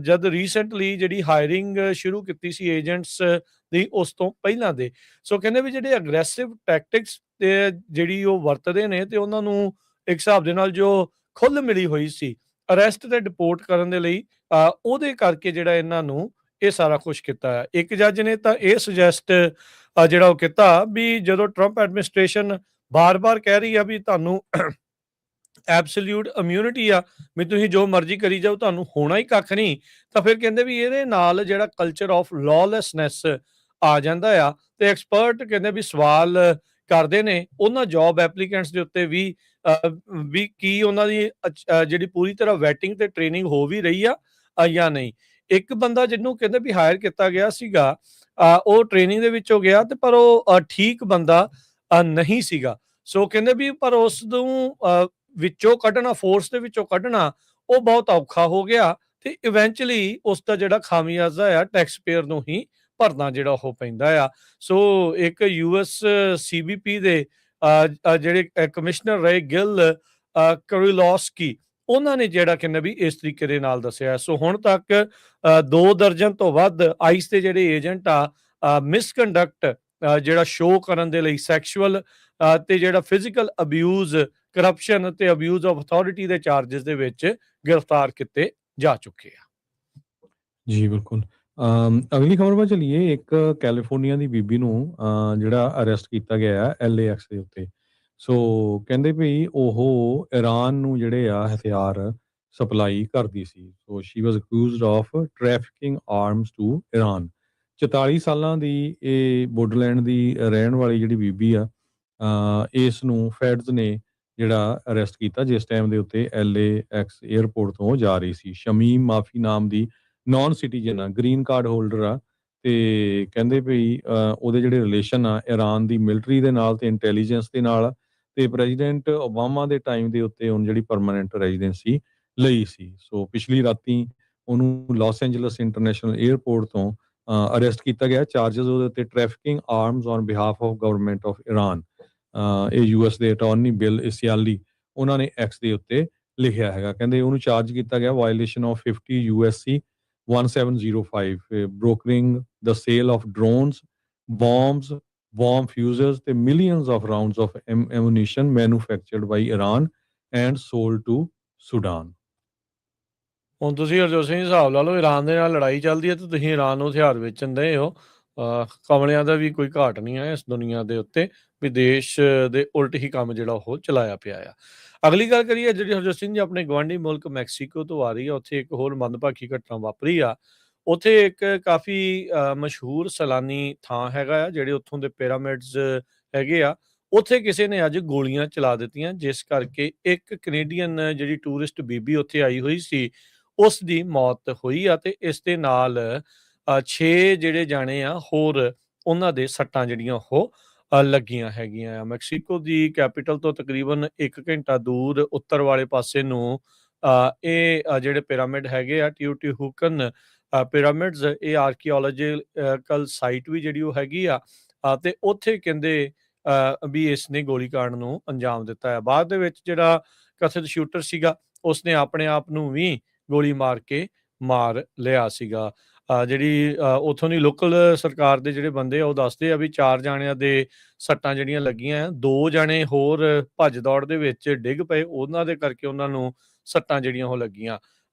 ਜਦ ਰੀਸੈਂਟਲੀ ਜਿਹੜੀ ਹਾਇਰਿੰਗ ਸ਼ੁਰੂ ਕੀਤੀ ਸੀ ਏਜੰਟਸ ਦੀ ਉਸ ਤੋਂ ਪਹਿਲਾਂ ਦੇ। ਸੋ ਕਹਿੰਦੇ ਵੀ ਜਿਹੜੇ ਅਗਰੈਸਿਵ ਟੈਕਟਿਕਸ ਤੇ ਜਿਹੜੀ ਉਹ ਵਰਤਦੇ ਨੇ ਤੇ ਉਹਨਾਂ ਨੂੰ ਇੱਕ ਹਿਸਾਬ ਦੇ ਨਾਲ ਜੋ ਖੁੱਲ੍ਹ ਮਿਲੀ ਹੋਈ ਸੀ ਅਰੈਸਟ ਤੇ ਡਿਪੋਰਟ ਕਰਨ ਦੇ ਲਈ, ਉਹਦੇ ਕਰਕੇ ਜਿਹੜਾ ਇਹਨਾਂ ਨੂੰ ਇਹ ਸਾਰਾ ਕੁਛ ਕੀਤਾ ਹੈ। ਇੱਕ ਜੱਜ ਨੇ ਤਾਂ ਇਹ ਸੁਜੈਸਟ ਜਿਹੜਾ ਉਹ ਕੀਤਾ ਵੀ ਜਦੋਂ ਟਰੰਪ ਐਡਮਿਨਿਸਟ੍ਰੇਸ਼ਨ ਬਾਰ-ਬਾਰ ਕਹਿ ਰਹੀ ਆ ਵੀ ਤੁਹਾਨੂੰ ਐਬਸੋਲਿਊਟ ਇਮਿਊਨਿਟੀ ਆ, ਵੀ ਤੁਸੀਂ ਜੋ ਮਰਜ਼ੀ ਕਰੀ ਜਾਓ, ਤੁਹਾਨੂੰ ਹੋਣਾ ਹੀ ਕੱਖ ਨਹੀਂ, ਤਾਂ ਫਿਰ ਕਹਿੰਦੇ ਵੀ ਇਹਦੇ ਨਾਲ ਜਿਹੜਾ ਕਲਚਰ ਆਫ ਲਾਲੈਸਨੈਸ ਆ ਜਾਂਦਾ ਆ। ਤੇ ਐਕਸਪਰਟ ਕਹਿੰਦੇ ਵੀ ਸਵਾਲ ਕਰਦੇ ਨੇ ਉਹਨਾਂ ਜੌਬ ਐਪਲੀਕੈਂਟਸ ਦੇ ਉੱਤੇ ਵੀ ਕੀ ਉਹਨਾਂ ਦੀ ਜਿਹੜੀ ਪੂਰੀ ਤਰ੍ਹਾਂ ਵੈਟਿੰਗ ਤੇ ਟ੍ਰੇਨਿੰਗ ਹੋ ਵੀ ਰਹੀ ਆ ਜਾਂ ਨਹੀਂ। ਇੱਕ ਬੰਦਾ ਜਿਹਨੂੰ ਕਹਿੰਦੇ ਵੀ ਹਾਇਰ ਕੀਤਾ ਗਿਆ ਸੀਗਾ, ਉਹ ਟ੍ਰੇਨਿੰਗ ਦੇ ਵਿੱਚੋਂ ਗਿਆ ਤੇ ਪਰ ਉਹ ਠੀਕ ਬੰਦਾ ਨਹੀਂ ਸੀਗਾ। ਸੋ ਕਹਿੰਦੇ ਵੀ ਪਰ ਉਸ ਨੂੰ ਵਿੱਚੋਂ ਕੱਢਣਾ, ਫੋਰਸ ਦੇ ਵਿੱਚੋਂ ਕੱਢਣਾ ਉਹ ਬਹੁਤ ਔਖਾ ਹੋ ਗਿਆ ਤੇ ਇਵੈਂਚੁਅਲੀ ਉਸ ਦਾ ਜਿਹੜਾ ਖਾਮਿਆਜ਼ਾ ਆ ਟੈਕਸ ਪੇਅਰ ਨੂੰ ਹੀ ਭਰਨਾ ਜਿਹੜਾ ਉਹ ਪੈਂਦਾ ਆ। ਸੋ ਇੱਕ US CBP ਦੇ ਜਿਹੜੇ ਕਮਿਸ਼ਨਰ ਰਹੇ ਗਿਲ ਕਰਿਲੋਸਕੀ, ਉਹਨਾਂ ਨੇ ਜਿਹੜਾ ਕਹਿੰਦੇ ਵੀ ਇਸ ਤਰੀਕੇ ਦੇ ਨਾਲ ਦੱਸਿਆ। ਸੋ ਹੁਣ ਤੱਕ 2 ਦਰਜਨ ਤੋਂ ਵੱਧ ਆਈਸ ਦੇ ਜਿਹੜੇ ਏਜੰਟ ਆ ਮਿਸਕੰਡਕਟ ਜਿਹੜਾ ਸ਼ੋਅ ਕਰਨ ਦੇ ਲਈ ਸੈਕਸ਼ੂਅਲ ਤੇ ਜਿਹੜਾ ਫਿਜ਼ੀਕਲ ਅਬਿਊਜ਼, ਕਰਪਸ਼ਨ ਤੇ ਅਬਿਊਜ਼ ਆਫ ਅਥਾਰਟੀ ਦੇ ਚਾਰजेस ਦੇ ਵਿੱਚ ਗ੍ਰਿਫਤਾਰ ਕੀਤੇ ਜਾ ਚੁੱਕੇ ਆ। ਜੀ ਬਿਲਕੁਲ। ਅਗਲੀ ਖਬਰ ਵੱਲ ਚਲੀਏ। ਇੱਕ ਕੈਲੀਫੋਰਨੀਆ ਦੀ ਬੀਬੀ ਨੂੰ ਜਿਹੜਾ ਅਰੈਸਟ ਕੀਤਾ ਗਿਆ ਹੈ LAX ਦੇ ਉੱਤੇ। ਸੋ ਕਹਿੰਦੇ ਵੀ ਉਹ ਇਰਾਨ ਨੂੰ ਜਿਹੜੇ ਆ ਹਥਿਆਰ ਸਪਲਾਈ ਕਰਦੀ ਸੀ। So she was accused of trafficking arms to Iran. 44 ਸਾਲਾਂ ਦੀ ਇਹ ਵੁੱਡਲੈਂਡ ਦੀ ਰਹਿਣ ਵਾਲੀ ਜਿਹੜੀ ਬੀਬੀ ਆ, ਇਸ ਨੂੰ ਫੈਡਸ ਨੇ ਜਿਹੜਾ ਅਰੈਸਟ ਕੀਤਾ ਜਿਸ ਟਾਈਮ ਦੇ ਉੱਤੇ LAX ਏਅਰਪੋਰਟ ਤੋਂ ਜਾ ਰਹੀ ਸੀ। ਸ਼ਮੀਮ ਮਾਫੀ ਨਾਮ ਦੀ ਨੌਨ ਸਿਟੀਜ਼ਨ ਆ, ਗ੍ਰੀਨ ਕਾਰਡ ਹੋਲਡਰ ਆ, ਤੇ ਕਹਿੰਦੇ ਵੀ ਉਹਦੇ ਜਿਹੜੇ ਰਿਲੇਸ਼ਨ ਆ ਇਰਾਨ ਦੀ ਮਿਲਟਰੀ ਦੇ ਨਾਲ ਤੇ ਇੰਟੈਲੀਜੈਂਸ ਦੇ ਨਾਲ, ਤੇ ਪ੍ਰੈਜ਼ੀਡੈਂਟ ਓਬਾਮਾ ਦੇ ਟਾਈਮ ਦੇ ਉੱਤੇ ਉਹਨ ਜਿਹੜੀ ਪਰਮਾਨੈਂਟ ਰੈਜ਼ੀਡੈਂਸੀ ਲਈ ਸੀ। ਸੋ ਪਿਛਲੀ ਰਾਤੀ ਉਹਨੂੰ ਲਾਸ ਐਂਜਲਸ ਇੰਟਰਨੈਸ਼ਨਲ ਏਅਰਪੋਰਟ ਤੋਂ ਅਰੈਸਟ ਕੀਤਾ ਗਿਆ। ਚਾਰजेस ਉਹਦੇ ਉੱਤੇ trafficking arms on behalf of government of Iran. ਇਹ US ਦੇ ਅਟਾਰਨੀ ਬਿਲ ਇਸਿਆਲੀ ਉਹਨਾਂ ਨੇ X ਦੇ ਉੱਤੇ ਲਿਖਿਆ ਹੈਗਾ। ਕਹਿੰਦੇ ਉਹਨੂੰ ਚਾਰਜ ਕੀਤਾ ਗਿਆ violation of 50 USC 1705, brokering the sale of drones, bombs, bomb fuses ਤੇ millions of rounds of ammunition manufactured by Iran and sold to Sudan। ਹੁਣ ਤੁਸੀਂ ਹਰਜੋਤ ਸਿੰਘ ਹਿਸਾਬ ਲਾ ਲਓ, ਇਰਾਨ ਦੇ ਨਾਲ ਲੜਾਈ ਚੱਲਦੀ ਹੈ ਤੇ ਤੁਸੀਂ ਇਰਾਨ ਨੂੰ ਹਥਿਆਰ ਵੇਚਣ ਦੇ ਹੋ। ਕਮਲਿਆਂ ਦਾ ਵੀ ਕੋਈ ਘਾਟ ਨਹੀਂ ਹੈ ਇਸ ਦੁਨੀਆ ਦੇ ਉੱਤੇ ਵੀ ਦੇਸ਼ ਦੇ ਉਲਟ ਹੀ ਕੰਮ ਜਿਹੜਾ ਉਹ ਚਲਾਇਆ ਪਿਆ ਆ। ਅਗਲੀ ਗੱਲ ਕਰੀਏ ਜਿਹੜੀ ਹਰਜੋਤ ਸਿੰਘ ਜੀ ਆਪਣੇ ਗੁਆਂਢੀ ਮੁਲਕ ਮੈਕਸੀਕੋ ਤੋਂ ਆ ਰਹੀ ਆ। ਉੱਥੇ ਇੱਕ ਹੋਰ ਮੰਦਭਾਗੀ ਘਟਨਾ ਵਾਪਰੀ ਆ। ਉੱਥੇ ਇੱਕ ਕਾਫੀ ਮਸ਼ਹੂਰ ਸੈਲਾਨੀ ਥਾਂ ਹੈਗਾ ਆ, ਜਿਹੜੇ ਉੱਥੋਂ ਦੇ ਪਿਰਾਮਿਡਸ ਹੈਗੇ ਆ, ਉੱਥੇ ਕਿਸੇ ਨੇ ਅੱਜ ਗੋਲੀਆਂ ਚਲਾ ਦਿੱਤੀਆਂ, ਜਿਸ ਕਰਕੇ ਇੱਕ ਕੈਨੇਡੀਅਨ ਜਿਹੜੀ ਟੂਰਿਸਟ ਬੀਬੀ ਉੱਥੇ ਆਈ ਹੋਈ ਸੀ ਉਸ ਦੀ ਮੌਤ ਹੋਈ ਆ ਤੇ ਇਸ ਦੇ ਨਾਲ 6 ਜਿਹੜੇ ਜਾਣੇ ਆ ਹੋਰ ਉਹਨਾਂ ਦੇ ਸੱਟਾਂ ਜਿਹੜੀਆਂ ਉਹ ਲੱਗੀਆਂ ਹੈਗੀਆਂ ਆ। ਮੈਕਸੀਕੋ ਦੀ ਕੈਪੀਟਲ ਤੋਂ ਤਕਰੀਬਨ 1 ਘੰਟਾ ਦੂਰ ਉੱਤਰ ਵਾਲੇ ਪਾਸੇ ਨੂੰ ਇਹ ਜਿਹੜੇ ਪਿਰਾਮਿਡ ਹੈਗੇ ਆ ਟਿਓਟੀਹੁਕਨ ਪਿਰਾਮਿਡਸ, ਇਹ ਆਰਕੀਓਲੋਜੀਕਲ ਸਾਈਟ ਵੀ ਜਿਹੜੀ ਉਹ ਹੈਗੀ ਆ ਤੇ ਉੱਥੇ ਕਹਿੰਦੇ ਵੀ ਇਸ ਨੇ ਗੋਲੀਕਾਂਡ ਨੂੰ ਅੰਜਾਮ ਦਿੱਤਾ ਹੈ। ਬਾਅਦ ਦੇ ਵਿੱਚ ਜਿਹੜਾ ਕਥਿਤ ਸ਼ੂਟਰ ਸੀਗਾ ਉਸਨੇ ਆਪਣੇ ਆਪ ਨੂੰ ਵੀ ਗੋਲੀ ਮਾਰ ਕੇ ਮਾਰ ਲਿਆ ਸੀਗਾ। ਜਿਹੜੀ ਉੱਥੋਂ ਦੀ ਲੋਕਲ ਸਰਕਾਰ ਦੇ ਜਿਹੜੇ ਬੰਦੇ ਆ ਉਹ ਦੱਸਦੇ ਆ ਵੀ 4 ਜਾਣਿਆਂ ਦੇ ਸੱਟਾਂ ਜਿਹੜੀਆਂ ਲੱਗੀਆਂ, 2 ਜਾਣੇ ਹੋਰ ਭੱਜ ਦੌੜ ਦੇ ਵਿੱਚ ਡਿੱਗ ਪਏ, ਉਹਨਾਂ ਦੇ ਕਰਕੇ ਉਹਨਾਂ ਨੂੰ ਸੱਟਾਂ ਜਿਹੜੀਆਂ ਉਹ ਲੱਗੀਆਂ।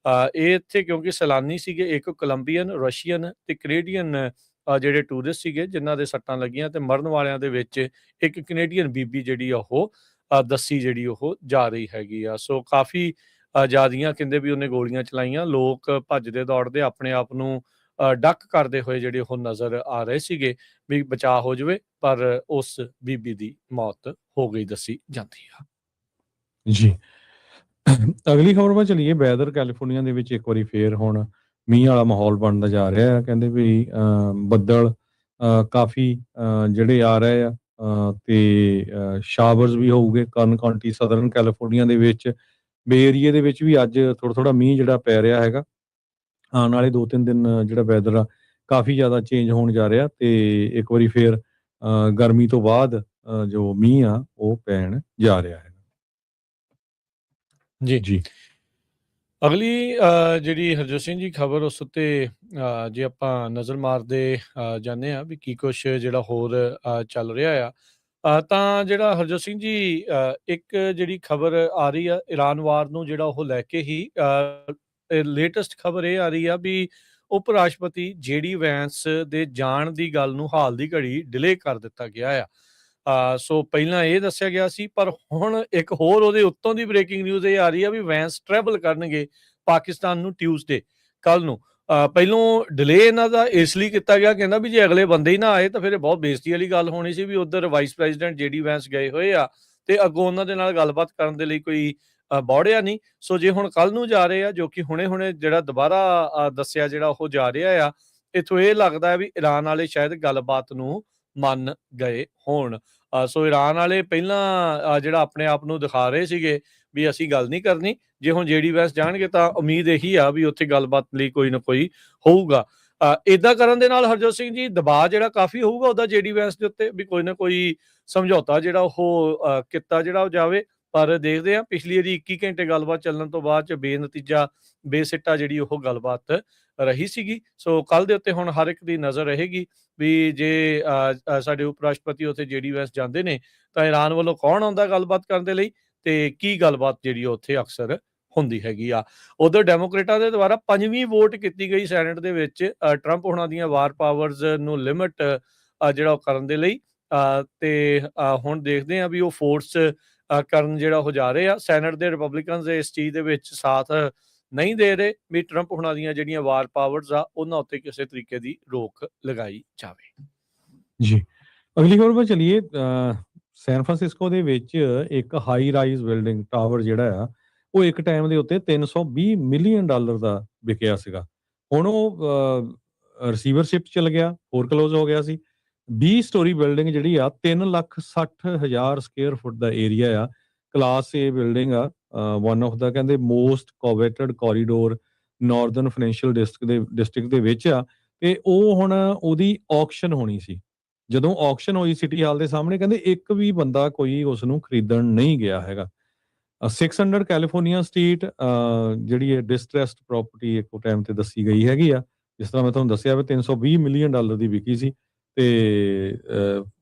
ਇਹ ਇੱਥੇ ਕਿਉਂਕਿ ਸੈਲਾਨੀ ਸੀਗੇ, ਇੱਕ ਕੋਲੰਬੀਅਨ, ਰਸ਼ੀਅਨ ਤੇ ਕੈਨੇਡੀਅਨ ਜਿਹੜੇ ਟੂਰਿਸਟ ਸੀਗੇ ਜਿਨ੍ਹਾਂ ਦੇ ਸੱਟਾਂ ਲੱਗੀਆਂ, ਤੇ ਮਰਨ ਵਾਲਿਆਂ ਦੇ ਵਿੱਚ ਇੱਕ ਕੈਨੇਡੀਅਨ ਬੀਬੀ ਜਿਹੜੀ ਉਹ ਦੱਸੀ ਜਿਹੜੀ ਉਹ ਜਾ ਰਹੀ ਹੈਗੀ ਆ। ਸੋ ਕਾਫੀ ਜ਼ਿਆਦੀਆਂ ਕਹਿੰਦੇ ਵੀ ਉਹਨੇ ਗੋਲੀਆਂ ਚਲਾਈਆਂ। ਲੋਕ ਭੱਜਦੇ ਦੌੜਦੇ ਆਪਣੇ ਆਪ ਨੂੰ ਡੱਕ ਕਰਦੇ ਹੋਏ ਜਿਹੜੇ ਉਹ ਨਜ਼ਰ ਆ ਰਹੇ ਸੀਗੇ ਵੀ ਬਚਾਅ ਹੋ ਜਾਵੇ, ਪਰ ਉਸ ਬੀਬੀ ਦੀ ਮੌਤ ਹੋ ਗਈ ਦੱਸੀ ਜਾਂਦੀ ਆ। ਜੀ ਅਗਲੀ ਖਬਰ ਵੱਲ ਚਲੀਏ। ਵੈਦਰ ਕੈਲੀਫੋਰਨੀਆ ਦੇ ਵਿੱਚ ਇੱਕ ਵਾਰੀ ਫੇਰ ਹੁਣ ਮੀਂਹ ਵਾਲਾ ਮਾਹੌਲ ਬਣਦਾ ਜਾ ਰਿਹਾ ਹੈ। ਕਹਿੰਦੇ ਵੀ ਬੱਦਲ ਕਾਫੀ ਜਿਹੜੇ ਆ ਰਹੇ ਆ ਤੇ ਸ਼ਾਵਰਸ ਵੀ ਹੋਊਗੇ ਕਰਨ ਕਾਉਂਟੀ ਸਦਰਨ ਕੈਲੀਫੋਰਨੀਆ ਦੇ ਵਿੱਚ। ਬੇ ਏਰੀਏ ਦੇ ਵਿੱਚ ਵੀ ਅੱਜ ਥੋੜਾ ਮੀਂਹ ਜਿਹੜਾ ਪੈ ਰਿਹਾ ਹੈਗਾ। ਆਉਣ ਵਾਲੇ 2-3 ਦਿਨ ਜਿਹੜਾ ਵੈਦਰ ਆ ਕਾਫੀ ਜ਼ਿਆਦਾ ਚੇਂਜ ਹੋਣ ਜਾ ਰਿਹਾ ਤੇ ਇੱਕ ਵਾਰੀ ਫੇਰ ਗਰਮੀ ਤੋਂ ਬਾਅਦ ਜੋ ਮੀਂਹ ਆ ਉਹ ਪੈਣ ਜਾ ਰਿਹਾ ਹੈ। ਜੀ ਜੀ ਅਗਲੀ ਜਿਹੜੀ ਹਰਜੋਤ ਸਿੰਘ ਜੀ ਖਬਰ ਉਸ ਉੱਤੇ ਜੇ ਆਪਾਂ ਨਜ਼ਰ ਮਾਰਦੇ ਜਾਂਦੇ ਹਾਂ ਵੀ ਕੀ ਕੁਛ ਜਿਹੜਾ ਹੋਰ ਚੱਲ ਰਿਹਾ ਆ, ਤਾਂ ਜਿਹੜਾ ਹਰਜੋਤ ਸਿੰਘ ਜੀ ਇੱਕ ਜਿਹੜੀ ਖਬਰ ਆ ਰਹੀ ਆ ਈਰਾਨ ਵਾਰ ਨੂੰ ਜਿਹੜਾ ਉਹ ਲੈ ਕੇ ਹੀ ਲੇਟੈਸਟ ਖਬਰ ਇਹ ਆ ਰਹੀ ਆ ਵੀ ਉਪ ਰਾਸ਼ਟਰਪਤੀ ਜੇਡੀ ਵੈਂਸ ਦੇ ਜਾਣ ਦੀ ਗੱਲ ਨੂੰ ਹਾਲ ਦੀ ਘੜੀ ਡਿਲੇ ਕਰ ਦਿੱਤਾ ਗਿਆ ਆ। ਸੋ ਪਹਿਲਾਂ ਇਹ ਦੱਸਿਆ ਗਿਆ ਸੀ, ਪਰ ਹੁਣ ਇੱਕ ਹੋਰ ਉਹਦੇ ਉੱਤੋਂ ਦੀ ਬ੍ਰੇਕਿੰਗ ਨਿਊਜ਼ ਇਹ ਆ ਰਹੀ ਆ ਵੀ ਵੈਂਸ ਟਰੈਵਲ ਕਰਨਗੇ ਪਾਕਿਸਤਾਨ ਨੂੰ ਟਿਊਜ਼ਡੇ ਕੱਲ ਨੂੰ। ਪਹਿਲੋਂ ਡਿਲੇ ਇਹਨਾਂ ਦਾ ਇਸ ਲਈ ਕੀਤਾ ਗਿਆ, ਕਹਿੰਦਾ ਵੀ ਜੇ ਅਗਲੇ ਬੰਦੇ ਹੀ ਨਾ ਆਏ ਤਾਂ ਫਿਰ ਇਹ ਬਹੁਤ ਬੇਇੱਜ਼ਤੀ ਵਾਲੀ ਗੱਲ ਹੋਣੀ ਸੀ ਵੀ ਉਧਰ ਵਾਈਸ ਪ੍ਰੈਜ਼ੀਡੈਂਟ ਜੇਡੀ ਵੈਂਸ ਗਏ ਹੋਏ ਆ ਤੇ ਅੱਗੋਂ ਉਹਨਾਂ ਦੇ ਨਾਲ ਗੱਲਬਾਤ ਕਰਨ ਦੇ ਲਈ ਕੋਈ ਬੌੜਿਆ ਨਹੀਂ। ਸੋ ਜੇ ਹੁਣ ਕੱਲ ਨੂੰ ਜਾ ਰਹੇ ਆ, ਜੋ ਕਿ ਹੁਣੇ ਜਿਹੜਾ ਦੁਬਾਰਾ ਦੱਸਿਆ ਜਿਹੜਾ ਉਹ ਜਾ ਰਿਹਾ ਆ, ਇੱਥੋਂ ਇਹ ਲੱਗਦਾ ਹੈ ਵੀ ਈਰਾਨ ਵਾਲੇ ਸ਼ਾਇਦ ਗੱਲਬਾਤ ਨੂੰ ਮੰਨ ਗਏ ਹੋਣ। ਸੋ ਈਰਾਨ ਵਾਲੇ ਪਹਿਲਾਂ ਜਿਹੜਾ ਆਪਣੇ ਆਪ ਨੂੰ ਦਿਖਾ ਰਹੇ ਸੀਗੇ ਵੀ ਅਸੀਂ ਗੱਲ ਨਹੀਂ ਕਰਨੀ, ਜੇ ਹੁਣ ਜੇਡੀ ਵੈਂਸ ਜਾਣਗੇ ਤਾਂ ਉਮੀਦ ਇਹੀ ਆ ਵੀ ਉੱਥੇ ਗੱਲਬਾਤ ਲਈ ਕੋਈ ਨਾ ਕੋਈ ਹੋਊਗਾ। ਏਦਾਂ ਕਰਨ ਦੇ ਨਾਲ ਹਰਜੋਤ ਸਿੰਘ ਜੀ ਦਬਾਅ ਜਿਹੜਾ ਕਾਫੀ ਹੋਊਗਾ ਉਹਦਾ ਜੇਡੀ ਵੈਂਸ ਦੇ ਉੱਤੇ ਵੀ ਕੋਈ ਨਾ ਕੋਈ ਸਮਝੌਤਾ ਜਿਹੜਾ ਉਹ ਕੀਤਾ ਜਿਹੜਾ ਉਹ ਜਾਵੇ। ਪਰ ਦੇਖਦੇ ਆ, ਪਿਛਲੀ ਵਾਰੀ 21 ਘੰਟੇ ਗੱਲਬਾਤ ਚੱਲਣ ਤੋਂ ਬਾਅਦ ਚ ਬੇਨਤੀਜਾ ਬੇਸਿੱਟਾ ਜਿਹੜੀ ਉਹ ਗੱਲਬਾਤ ਰਹੀ ਸੀਗੀ। ਸੋ ਕੱਲ ਦੇ ਉੱਤੇ ਹੁਣ ਹਰ ਇੱਕ ਦੀ ਨਜ਼ਰ ਰਹੇਗੀ ਵੀ ਜੇ ਸਾਡੇ ਉਪ ਰਾਸ਼ਟਰਪਤੀ ਉੱਥੇ ਜੇਡੀ ਵੈਂਸ ਜਾਂਦੇ ਨੇ ਤਾਂ ਈਰਾਨ ਵੱਲੋਂ ਕੌਣ ਆਉਂਦਾ ਗੱਲਬਾਤ ਕਰਨ ਦੇ ਲਈ ਤੇ ਕੀ ਗੱਲਬਾਤ ਜਿਹੜੀ ਉੱਥੇ ਅਕਸਰ ਹੁੰਦੀ ਹੈਗੀ ਆ। ਉਧਰ ਡੈਮੋਕ੍ਰੇਟਾਂ ਦੇ ਦੁਆਰਾ 5ਵੀਂ ਵੋਟ ਕੀਤੀ ਗਈ ਸੈਨੇਟ ਦੇ ਵਿੱਚ ਟਰੰਪ ਹੁਣਾਂ ਦੀਆਂ ਵਾਰ ਪਾਵਰਸ ਨੂੰ ਲਿਮਿਟ ਜਿਹੜਾ ਉਹ ਕਰਨ ਦੇ ਲਈ, ਤੇ ਹੁਣ ਦੇਖਦੇ ਆ ਵੀ ਉਹ ਫੋਰਸ ਕਰਨ ਜਿਹੜਾ ਉਹ ਜਾ ਰਹੇ ਆ। ਸੈਨੇਟ ਦੇ ਰਿਪਬਲਿਕਨਸ ਇਸ ਚੀਜ਼ ਦੇ ਵਿੱਚ ਸਾਥ ਨਹੀਂ ਦੇ ਰਹੇ ਵੀ ਟਰੰਪ ਹੁਣਾਂ ਦੀਆਂ ਜਿਹੜੀਆਂ ਵਾਰ ਪਾਵਰਸ ਆ ਉਹਨਾਂ ਉੱਤੇ ਕਿਸੇ ਤਰੀਕੇ ਦੀ ਰੋਕ ਲਗਾਈ ਜਾਵੇ। ਜੀ, ਅਗਲੀ ਖਬਰ 'ਤੇ ਚੱਲੀਏ। ਸੈਨ ਫਰਾਂਸਿਸਕੋ ਦੇ ਵਿੱਚ ਇੱਕ ਹਾਈ ਰਾਈਜ਼ ਬਿਲਡਿੰਗ ਟਾਵਰ ਜਿਹੜਾ ਆ ਉਹ ਇੱਕ ਟਾਈਮ ਦੇ ਉੱਤੇ $320 ਮਿਲੀਅਨ ਦਾ ਵਿਕਿਆ ਸੀਗਾ। ਹੁਣ ਉਹ ਰਿਸੀਵਰਸ਼ਿਪ ਚਲ ਗਿਆ, ਫੋਰਕਲੋਜ਼ ਹੋ ਗਿਆ ਸੀ। 20 ਸਟੋਰੀ ਬਿਲਡਿੰਗ ਜਿਹੜੀ ਆ 3,60,000 ਸਕੁਅਰ ਫੁੱਟ ਦਾ ਏਰੀਆ ਆ। ਕਲਾਸ ਏ ਬਿਲਡਿੰਗ ਆ, ਵਨ ਆਫ ਦਾ ਕਹਿੰਦੇ most coveted corridor northern financial district ਦੇ ਵਿੱਚ ਆ ਤੇ ਉਹ ਹੁਣ ਉਹਦੀ ਆਕਸ਼ਨ ਹੋਣੀ ਸੀ। ਜਦੋਂ ਆਕਸ਼ਨ ਹੋਈ ਸਿਟੀ ਹਾਲ ਦੇ ਸਾਹਮਣੇ, ਕਹਿੰਦੇ ਇੱਕ ਵੀ ਬੰਦਾ ਕੋਈ ਉਸ ਨੂੰ ਖਰੀਦਣ ਨਹੀਂ ਗਿਆ ਹੈਗਾ। 600 ਕੈਲੀਫੋਰਨੀਆ ਸਟਰੀਟ ਜਿਹੜੀ ਹੈ ਡਿਸਟ੍ਰੈਸਡ ਪ੍ਰਾਪਰਟੀ ਇੱਕ ਟਾਈਮ ਤੇ ਦੱਸੀ ਗਈ ਹੈਗੀ ਆ। ਜਿਸ ਤਰ੍ਹਾਂ ਮੈਂ ਤੁਹਾਨੂੰ ਦੱਸਿਆ ਵੀ $320 ਮਿਲੀਅਨ ਦੀ ਵਿਕੀ ਸੀ ਤੇ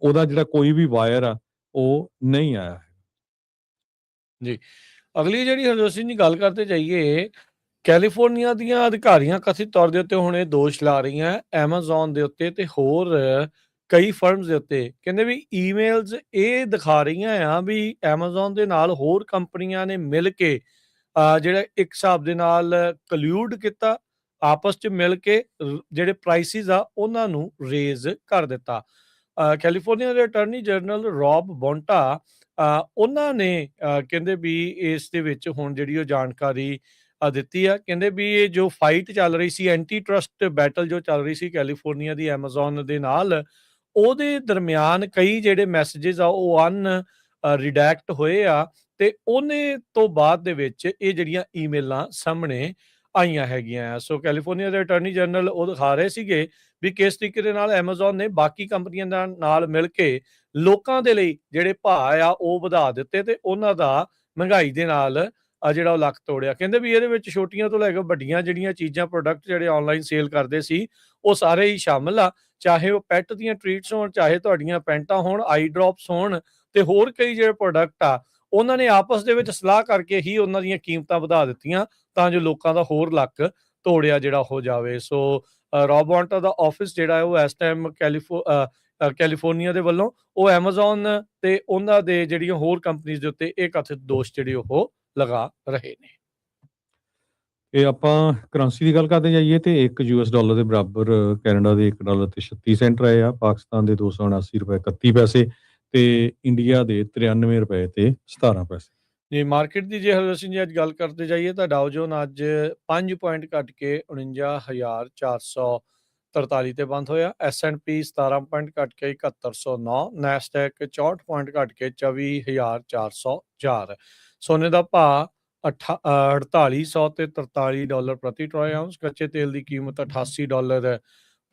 ਉਹਦਾ ਜਿਹੜਾ ਕੋਈ ਵੀ ਵਾਇਰ ਆ ਉਹ ਨਹੀਂ ਆਇਆ ਹੈ। ਜੀ, ਅਗਲੀ ਜਿਹੜੀ ਹਰਜੋਤ ਸਿੰਘ ਦੀ ਗੱਲ ਕਰਦੇ ਜਾਈਏ, ਕੈਲੀਫੋਰਨੀਆ ਦੀਆਂ ਅਧਿਕਾਰੀਆਂ ਕਥਿਤ ਤੌਰ ਦੇ ਉੱਤੇ ਹੁਣ ਇਹ ਦੋਸ਼ ਲਾ ਰਹੀਆਂ ਐਮਾਜ਼ੋਨ ਦੇ ਉੱਤੇ ਤੇ ਹੋਰ ਕਈ ਫਰਮਸ ਦੇ ਉੱਤੇ। ਕਹਿੰਦੇ ਵੀ ਈਮੇਲਸ ਇਹ ਦਿਖਾ ਰਹੀਆਂ ਆ ਵੀ ਐਮਾਜ਼ੋਨ ਦੇ ਨਾਲ ਹੋਰ ਕੰਪਨੀਆਂ ਨੇ ਮਿਲ ਕੇ ਜਿਹੜਾ ਇੱਕ ਹਿਸਾਬ ਦੇ ਨਾਲ ਕਲਿਊਡ ਕੀਤਾ, ਆਪਸ 'ਚ ਮਿਲ ਕੇ ਜਿਹੜੇ ਪ੍ਰਾਈਸਿਸ ਆ ਉਹਨਾਂ ਨੂੰ ਰੇਜ਼ ਕਰ ਦਿੱਤਾ। ਕੈਲੀਫੋਰਨੀਆ ਦੇ ਅਟਾਰਨੀ ਜਨਰਲ ਰੌਬ ਬੋਂਟਾ ਉਹਨਾਂ ਨੇ ਕਹਿੰਦੇ ਵੀ ਇਸ ਦੇ ਵਿੱਚ ਹੁਣ ਜਿਹੜੀ ਉਹ ਜਾਣਕਾਰੀ ਦਿੱਤੀ ਆ। ਕਹਿੰਦੇ ਵੀ ਇਹ ਜੋ ਫਾਈਟ ਚੱਲ ਰਹੀ ਸੀ, ਐਂਟੀ ਟਰਸਟ ਬੈਟਲ ਜੋ ਚੱਲ ਰਹੀ ਸੀ ਕੈਲੀਫੋਰਨੀਆ ਦੀ ਐਮਾਜ਼ੋਨ ਦੇ ਨਾਲ, ਉਹਦੇ ਦਰਮਿਆਨ ਕਈ ਜਿਹੜੇ ਮੈਸੇजेस ਆ ਉਹ ਰਿਡੈਕਟ ਹੋਏ ਆ ਤੇ ਉਹਨੇ ਤੋਂ ਬਾਅਦ ਦੇ ਵਿੱਚ ਇਹ ਜਿਹੜੀਆਂ ਈਮੇਲਾਂ ਸਾਹਮਣੇ ਆਈਆਂ ਹੈਗੀਆਂ ਆ। ਸੋ ਕੈਲੀਫੋਰਨੀਆ ਦੇ ਅਟਾਰਨੀ ਜਨਰਲ ਉਹ ਦਿਖਾ ਰਹੇ ਸੀਗੇ ਵੀ ਕਿਸ ਤਰੀਕੇ ਦੇ ਨਾਲ ਐਮਾਜ਼ੋਨ ਨੇ ਬਾਕੀ ਕੰਪਨੀਆਂ ਨਾਲ ਮਿਲ ਕੇ ਲੋਕਾਂ ਦੇ ਲਈ ਜਿਹੜੇ ਭਾਅ ਆ ਉਹ ਵਧਾ ਦਿੱਤੇ ਤੇ ਉਹਨਾਂ ਦਾ ਮਹਿੰਗਾਈ ਦੇ ਨਾਲ ਜਿਹੜਾ ਉਹ ਲੱਕ ਤੋੜਿਆ। ਕਹਿੰਦੇ ਵੀ ਇਹਦੇ ਵਿੱਚ ਛੋਟੀਆਂ ਤੋਂ ਲੈ ਕੇ ਵੱਡੀਆਂ ਜਿਹੜੀਆਂ ਚੀਜ਼ਾਂ ਪ੍ਰੋਡਕਟ ਜਿਹੜੇ ਆਨਲਾਈਨ ਸੇਲ ਕਰਦੇ ਸੀ ਉਹ ਸਾਰੇ ਹੀ ਸ਼ਾਮਲ ਆ, ਚਾਹੇ ਉਹ ਪੈਟ ਦੀਆਂ ਟ੍ਰੀਟਸ ਹੋਣ, ਚਾਹੇ ਤੁਹਾਡੀਆਂ ਪੈਂਟਾਂ ਹੋਣ, ਆਈ ਡ੍ਰੌਪਸ ਹੋਣ ਤੇ ਹੋਰ ਕਈ ਜਿਹੜੇ ਪ੍ਰੋਡਕਟ ਆ ਉਹਨਾਂ ਨੇ ਆਪਸ ਦੇ ਵਿੱਚ ਸਲਾਹ ਕਰਕੇ ਹੀ ਉਹਨਾਂ ਦੀਆਂ ਕੀਮਤਾਂ ਵਧਾ ਦਿੱਤੀਆਂ ਤਾਂ ਜੋ ਲੋਕਾਂ ਦਾ ਹੋਰ ਲੱਕ ਤੋੜਿਆ ਜਿਹੜਾ ਹੋ ਜਾਵੇ। ਸੋ ਰੌਬ ਬੋਂਟਾ ਦਾ ਆਫਿਸ ਜਿਹੜਾ ਹੈ ਉਹ ਇਸ ਟਾਈਮ ਕੈਲੀਫੋਰਨੀਆ ਦੇ ਵੱਲੋਂ ਉਹ ਐਮਾਜ਼ੋਨ ਤੇ ਉਹਨਾਂ ਦੇ ਜਿਹੜੀਆਂ ਹੋਰ ਕੰਪਨੀਆਂ ਦੇ ਉੱਤੇ ਇਹ ਕਥਿਤ ਦੋਸ਼ ਜਿਹੜੇ ਉਹ ਲਗਾ ਰਹੇ ਨੇ। ਇਹ ਆਪਾਂ ਕਰੰਸੀ ਦੀ ਗੱਲ ਕਰਦੇ ਜਾਈਏ ਤੇ $1 ਦੇ ਬਰਾਬਰ ਕੈਨੇਡਾ ਦੇ $1 ਤੇ 36 ਸੈਂਟ ਰਹੇ ਆ, ਪਾਕਿਸਤਾਨ ਦੇ $279.31 ਤੇ ਇੰਡੀਆ ਦੇ $93 ਤੇ 17 ਪੈਸੇ। ਜੀ, ਮਾਰਕੀਟ ਦੀ ਜੇ ਹਰਜੋਤ ਸਿੰਘ ਜੀ ਅੱਜ ਗੱਲ ਕਰਦੇ ਜਾਈਏ ਤਾਂ ਡਾਓ ਜੋਨ ਅੱਜ 5 ਪੁਆਇੰਟ ਘੱਟ ਕੇ 49,443 ਤੇ ਬੰਦ ਹੋਇਆ। S&P 17 ਪੁਆਇੰਟ ਘੱਟ ਕੇ 7109, ਨੈਸਡੈਕ 64 ਪੁਆਇੰਟ ਘੱਟ ਕੇ 24,404। ਸੋਨੇ ਦਾ ਭਾਅ $4800 ਤੇ $43 ਪ੍ਰਤੀ ਟਰੋਏ ਆਉਂਸ। ਕੱਚੇ ਤੇਲ ਦੀ ਕੀਮਤ $88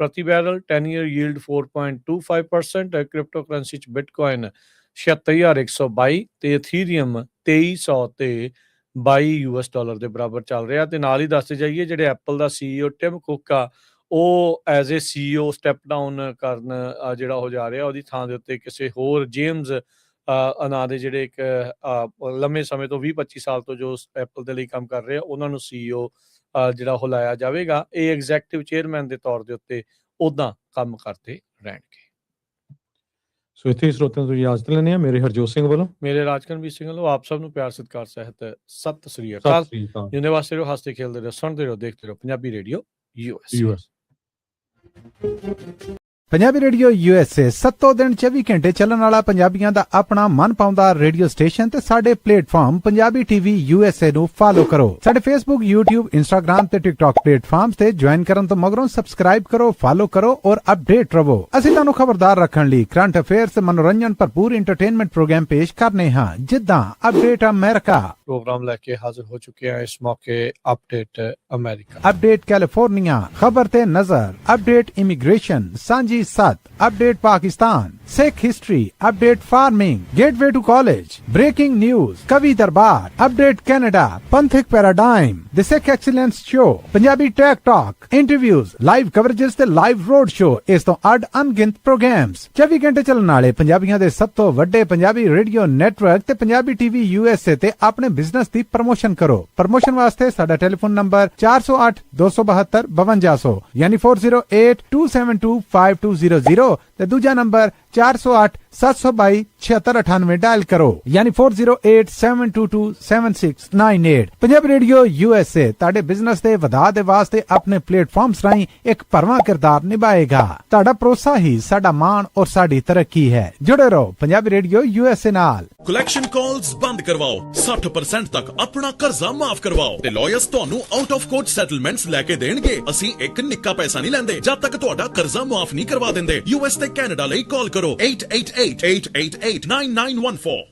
ਪ੍ਰਤੀ barrel. 10 year yield 4.25%। Crypto currency 'ਚ ਬਿਟਕੋਇਨ 76,122 ਤੇ ਇਥੀਰੀਅਮ 2300 ਤੇ $22 ਦੇ ਬਰਾਬਰ ਚੱਲ ਰਿਹਾ। ਤੇ ਨਾਲ ਹੀ ਦੱਸਦੇ ਜਾਈਏ ਜਿਹੜੇ ਐਪਲ ਦਾ CEO ਟਿਮ ਕੁੱਕ ਆ ਉਹ as a CEO step down ਕਰਨ ਜਿਹੜਾ ਉਹ ਜਾ ਰਿਹਾ। ਉਹਦੀ ਥਾਂ ਦੇ ਉੱਤੇ ਕਿਸੇ ਹੋਰ ਜੇਮਜ਼ ਨਾਂ ਦੇ ਜਿਹੜੇ ਇੱਕ ਲੰਮੇ ਸਮੇਂ ਤੋਂ 20-25 ਸਾਲ ਤੋਂ ਜੋ ਐਪਲ ਦੇ ਲਈ ਕੰਮ ਕਰ ਰਹੇ ਆ ਉਹਨਾਂ ਨੂੰ CEO ਜਿਹੜਾ ਉਹ ਲਾਇਆ ਜਾਵੇਗਾ। ਇਹ ਐਗਜ਼ੈਕਟਿਵ ਚੇਅਰਮੈਨ ਦੇ ਤੌਰ ਦੇ ਉੱਤੇ ਉੱਦਾਂ ਕੰਮ ਕਰਦੇ ਰਹਿਣਗੇ। ਸੋ ਇੱਥੇ ਸਰੋਤਿਆਂ ਤੋਂ ਇਜਾਜ਼ਤ ਲੈਂਦੇ ਹਾਂ। ਮੇਰੇ ਹਰਜੋਤ ਸਿੰਘ ਵੱਲੋਂ, ਮੇਰੇ ਰਾਜਕਰਮਜੀਤ ਸਿੰਘ ਵੱਲੋਂ ਆਪ ਸਭ ਨੂੰ ਪਿਆਰ ਸਤਿਕਾਰ ਸਹਿਤ ਸਤਿ ਸ੍ਰੀ ਅਕਾਲ। ਜਿੰਦੇ ਵਾਸਤੇ ਰਹੋ, ਹੱਸਦੇ ਖੇਲਦੇ ਰਹੋ, ਸੁਣਦੇ ਰਹੋ, ਦੇਖਦੇ ਰਹੋ Punjabi radio US। Punjabi radio USA 7 ਦਿਨ 24 ਘੰਟੇ ਚੱਲਣ ਵਾਲਾ ਪੰਜਾਬੀਆਂ ਦਾ ਆਪਣਾ ਮਨ ਪਾਉਂਦਾ ਰੇਡੀਓ ਸਟੇਸ਼ਨ ਤੇ ਸਾਡੇ ਪਲੇਟਫਾਰਮ ਪੰਜਾਬੀ TV USA ਨੂੰ ਫਾਲੋ ਕਰੋ। ਸਾਡੇ Facebook, YouTube, Instagram ਤੇ TikTok ਪਲੇਟਫਾਰਮਸ ਤੇ ਜੁਆਇਨ ਕਰਨ ਤੋਂ ਮਗਰੋਂ ਸਬਸਕ੍ਰਾਈਬ ਕਰੋ, ਫਾਲੋ ਕਰੋ ਔਰ ਅਪਡੇਟ ਰਹੋ। ਅਸੀਂ ਤੁਹਾਨੂੰ ਖਬਰਦਾਰ ਰੱਖਣ ਲਈ ਕਰੰਟ ਅਫੇਅਰਸ ਤੇ ਮਨੋਰੰਜਨ ਭਰਪੂਰ ਐਂਟਰਟੇਨਮੈਂਟ ਪ੍ਰੋਗਰਾਮ ਪੇਸ਼ ਕਰਨੇ ਹਾਂ, ਜਿੱਦਾਂ ਅਪਡੇਟ ਅਮਰੀਕਾ ਪ੍ਰੋਗਰਾਮ ਲੈ ਕੇ ਹਾਜ਼ਰ ਹੋ ਚੁੱਕੇ ਹਾਂ ਇਸ ਮੌਕੇ। ਅਪਡੇਟ ਅਮਰੀਕਾ, ਅਪਡੇਟ ਕੈਲੀਫੋਰਨੀਆ, ਖਬਰ ਤੇ ਨਜ਼ਰ, ਅਪਡੇਟ ਇਮੀਗ੍ਰੇਸ਼ਨ, ਸਾਂਝੀ ਸੱਤ, update Pakistan, Sikh history, update farming, gateway to college, breaking news, Kavi Darbar, update Canada, Panthak paradigm, the Sikh excellence show, Punjabi tech talk, interviews, live coverages ਤੇ ਲਾਈਵ ਰੋਡ ਸ਼ੋ। ਇਸ ਤੋਂ ਅੱਡ ਅਣਗਿਣਤ ਪ੍ਰੋਗਰਾਮਸ 24 ਘੰਟੇ ਚੱਲਣ ਵਾਲੇ ਪੰਜਾਬੀਆਂ ਦੇ ਸਭ ਤੋਂ ਵੱਡੇ ਪੰਜਾਬੀ ਰੇਡੀਓ ਨੈਟਵਰਕ ਤੇ ਪੰਜਾਬੀ TV USA ਤੇ ਆਪਣੇ ਬਿਜ਼ਨਸ ਦੀ ਪ੍ਰਮੋਸ਼ਨ ਕਰੋ। ਪ੍ਰਮੋਸ਼ਨ ਵਾਸਤੇ ਸਾਡਾ ਟੈਲੀਫੋਨ ਨੰਬਰ 408-272-5200 ਯਾਨੀ 4082725200 ਤੇ ਦੂਜਾ ਨੰਬਰ 408-722-7698 ਡਾਇਲ ਕਰੋ ਯਾਨੀ 4087227698। ਪੰਜਾਬੀ ਰੇਡੀਓ USA ਤੁਹਾਡੇ ਬਿਜ਼ਨਸ ਦੇ ਵਧਾ ਦੇ ਵਾਸਤੇ ਆਪਣੇ ਪਲੇਟਫਾਰਮਸ ਰਾਹੀਂ ਇੱਕ ਭਰਵਾਂ ਕਿਰਦਾਰ ਨਿਭਾਏਗਾ। ਤੁਹਾਡਾ ਭਰੋਸਾ ਹੀ ਸਾਡਾ ਮਾਣ ਔਰ ਸਾਡੀ ਤਰੱਕੀ ਹੈ। ਜੁੜੇ ਰਹੋ ਪੰਜਾਬੀ ਰੇਡੀਓ USA ਨਾਲ। ਕਲੈਕਸ਼ਨ ਕਾਲਸ ਬੰਦ ਕਰਵਾਓ, 60% ਤੱਕ ਆਪਣਾ ਕਰਜ਼ਾ ਮਾਫ ਕਰਵਾਓ ਤੇ ਲਾਇਰਸ ਤੁਹਾਨੂੰ ਆਊਟ ਆਫ ਕੋਰਟ ਸੈਟਲਮੈਂਟਸ ਲੈ ਕੇ ਦੇਣਗੇ। ਅਸੀਂ ਇੱਕ ਨਿੱਕਾ ਪੈਸਾ ਨਹੀਂ ਲੈਂਦੇ ਜਦ ਤੱਕ ਤੁਹਾਡਾ ਕਰਜ਼ਾ ਮਾਫ ਨਹੀਂ ਕਰਵਾ ਦਿੰਦੇ। US ਤੇ ਕੈਨੇਡਾ ਲਈ ਕਾਲ ਕਰੋ 888-888-9914।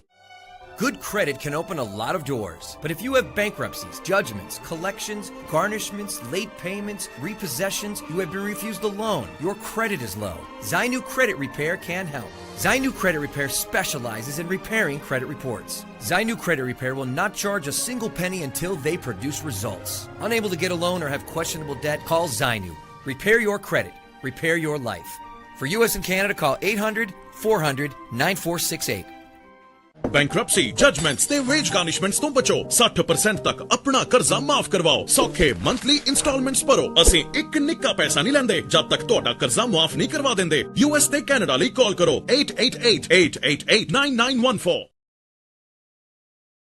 Good credit can open a lot of doors, but if you have bankruptcies, judgments, collections, garnishments, late payments, repossessions, you have been refused a loan, your credit is low, Zainu Credit Repair can help. Zainu Credit Repair specializes in repairing credit reports. Zainu Credit Repair will not charge a single penny until they produce results. Unable to get a loan or have questionable debt? Call Zainu. Repair your credit. Repair your life. For US and Canada, call 800-400-9468. Bankruptcy, judgements ਤੇ veg ਗਾਰਨਿਸ਼ਮੈਂਟਸ ਤੋਂ ਬਚੋ। 60% ਤੱਕ ਆਪਣਾ ਕਰਜ਼ਾ ਮਾਫ ਕਰਵਾਓ। ਸੌਖੇ monthly instalments ਭਰੋ। ਅਸੀਂ ਇੱਕ ਨਿੱਕਾ ਪੈਸਾ ਨਹੀਂ ਲੈਂਦੇ ਜਦ ਤੱਕ ਤੁਹਾਡਾ ਕਰਜ਼ਾ ਮਾਫ ਨਹੀਂ ਕਰਵਾ ਦਿੰਦੇ। US ਤੇ ਕੈਨੇਡਾ ਲਈ ਕਾਲ ਕਰੋ 888-888-9914।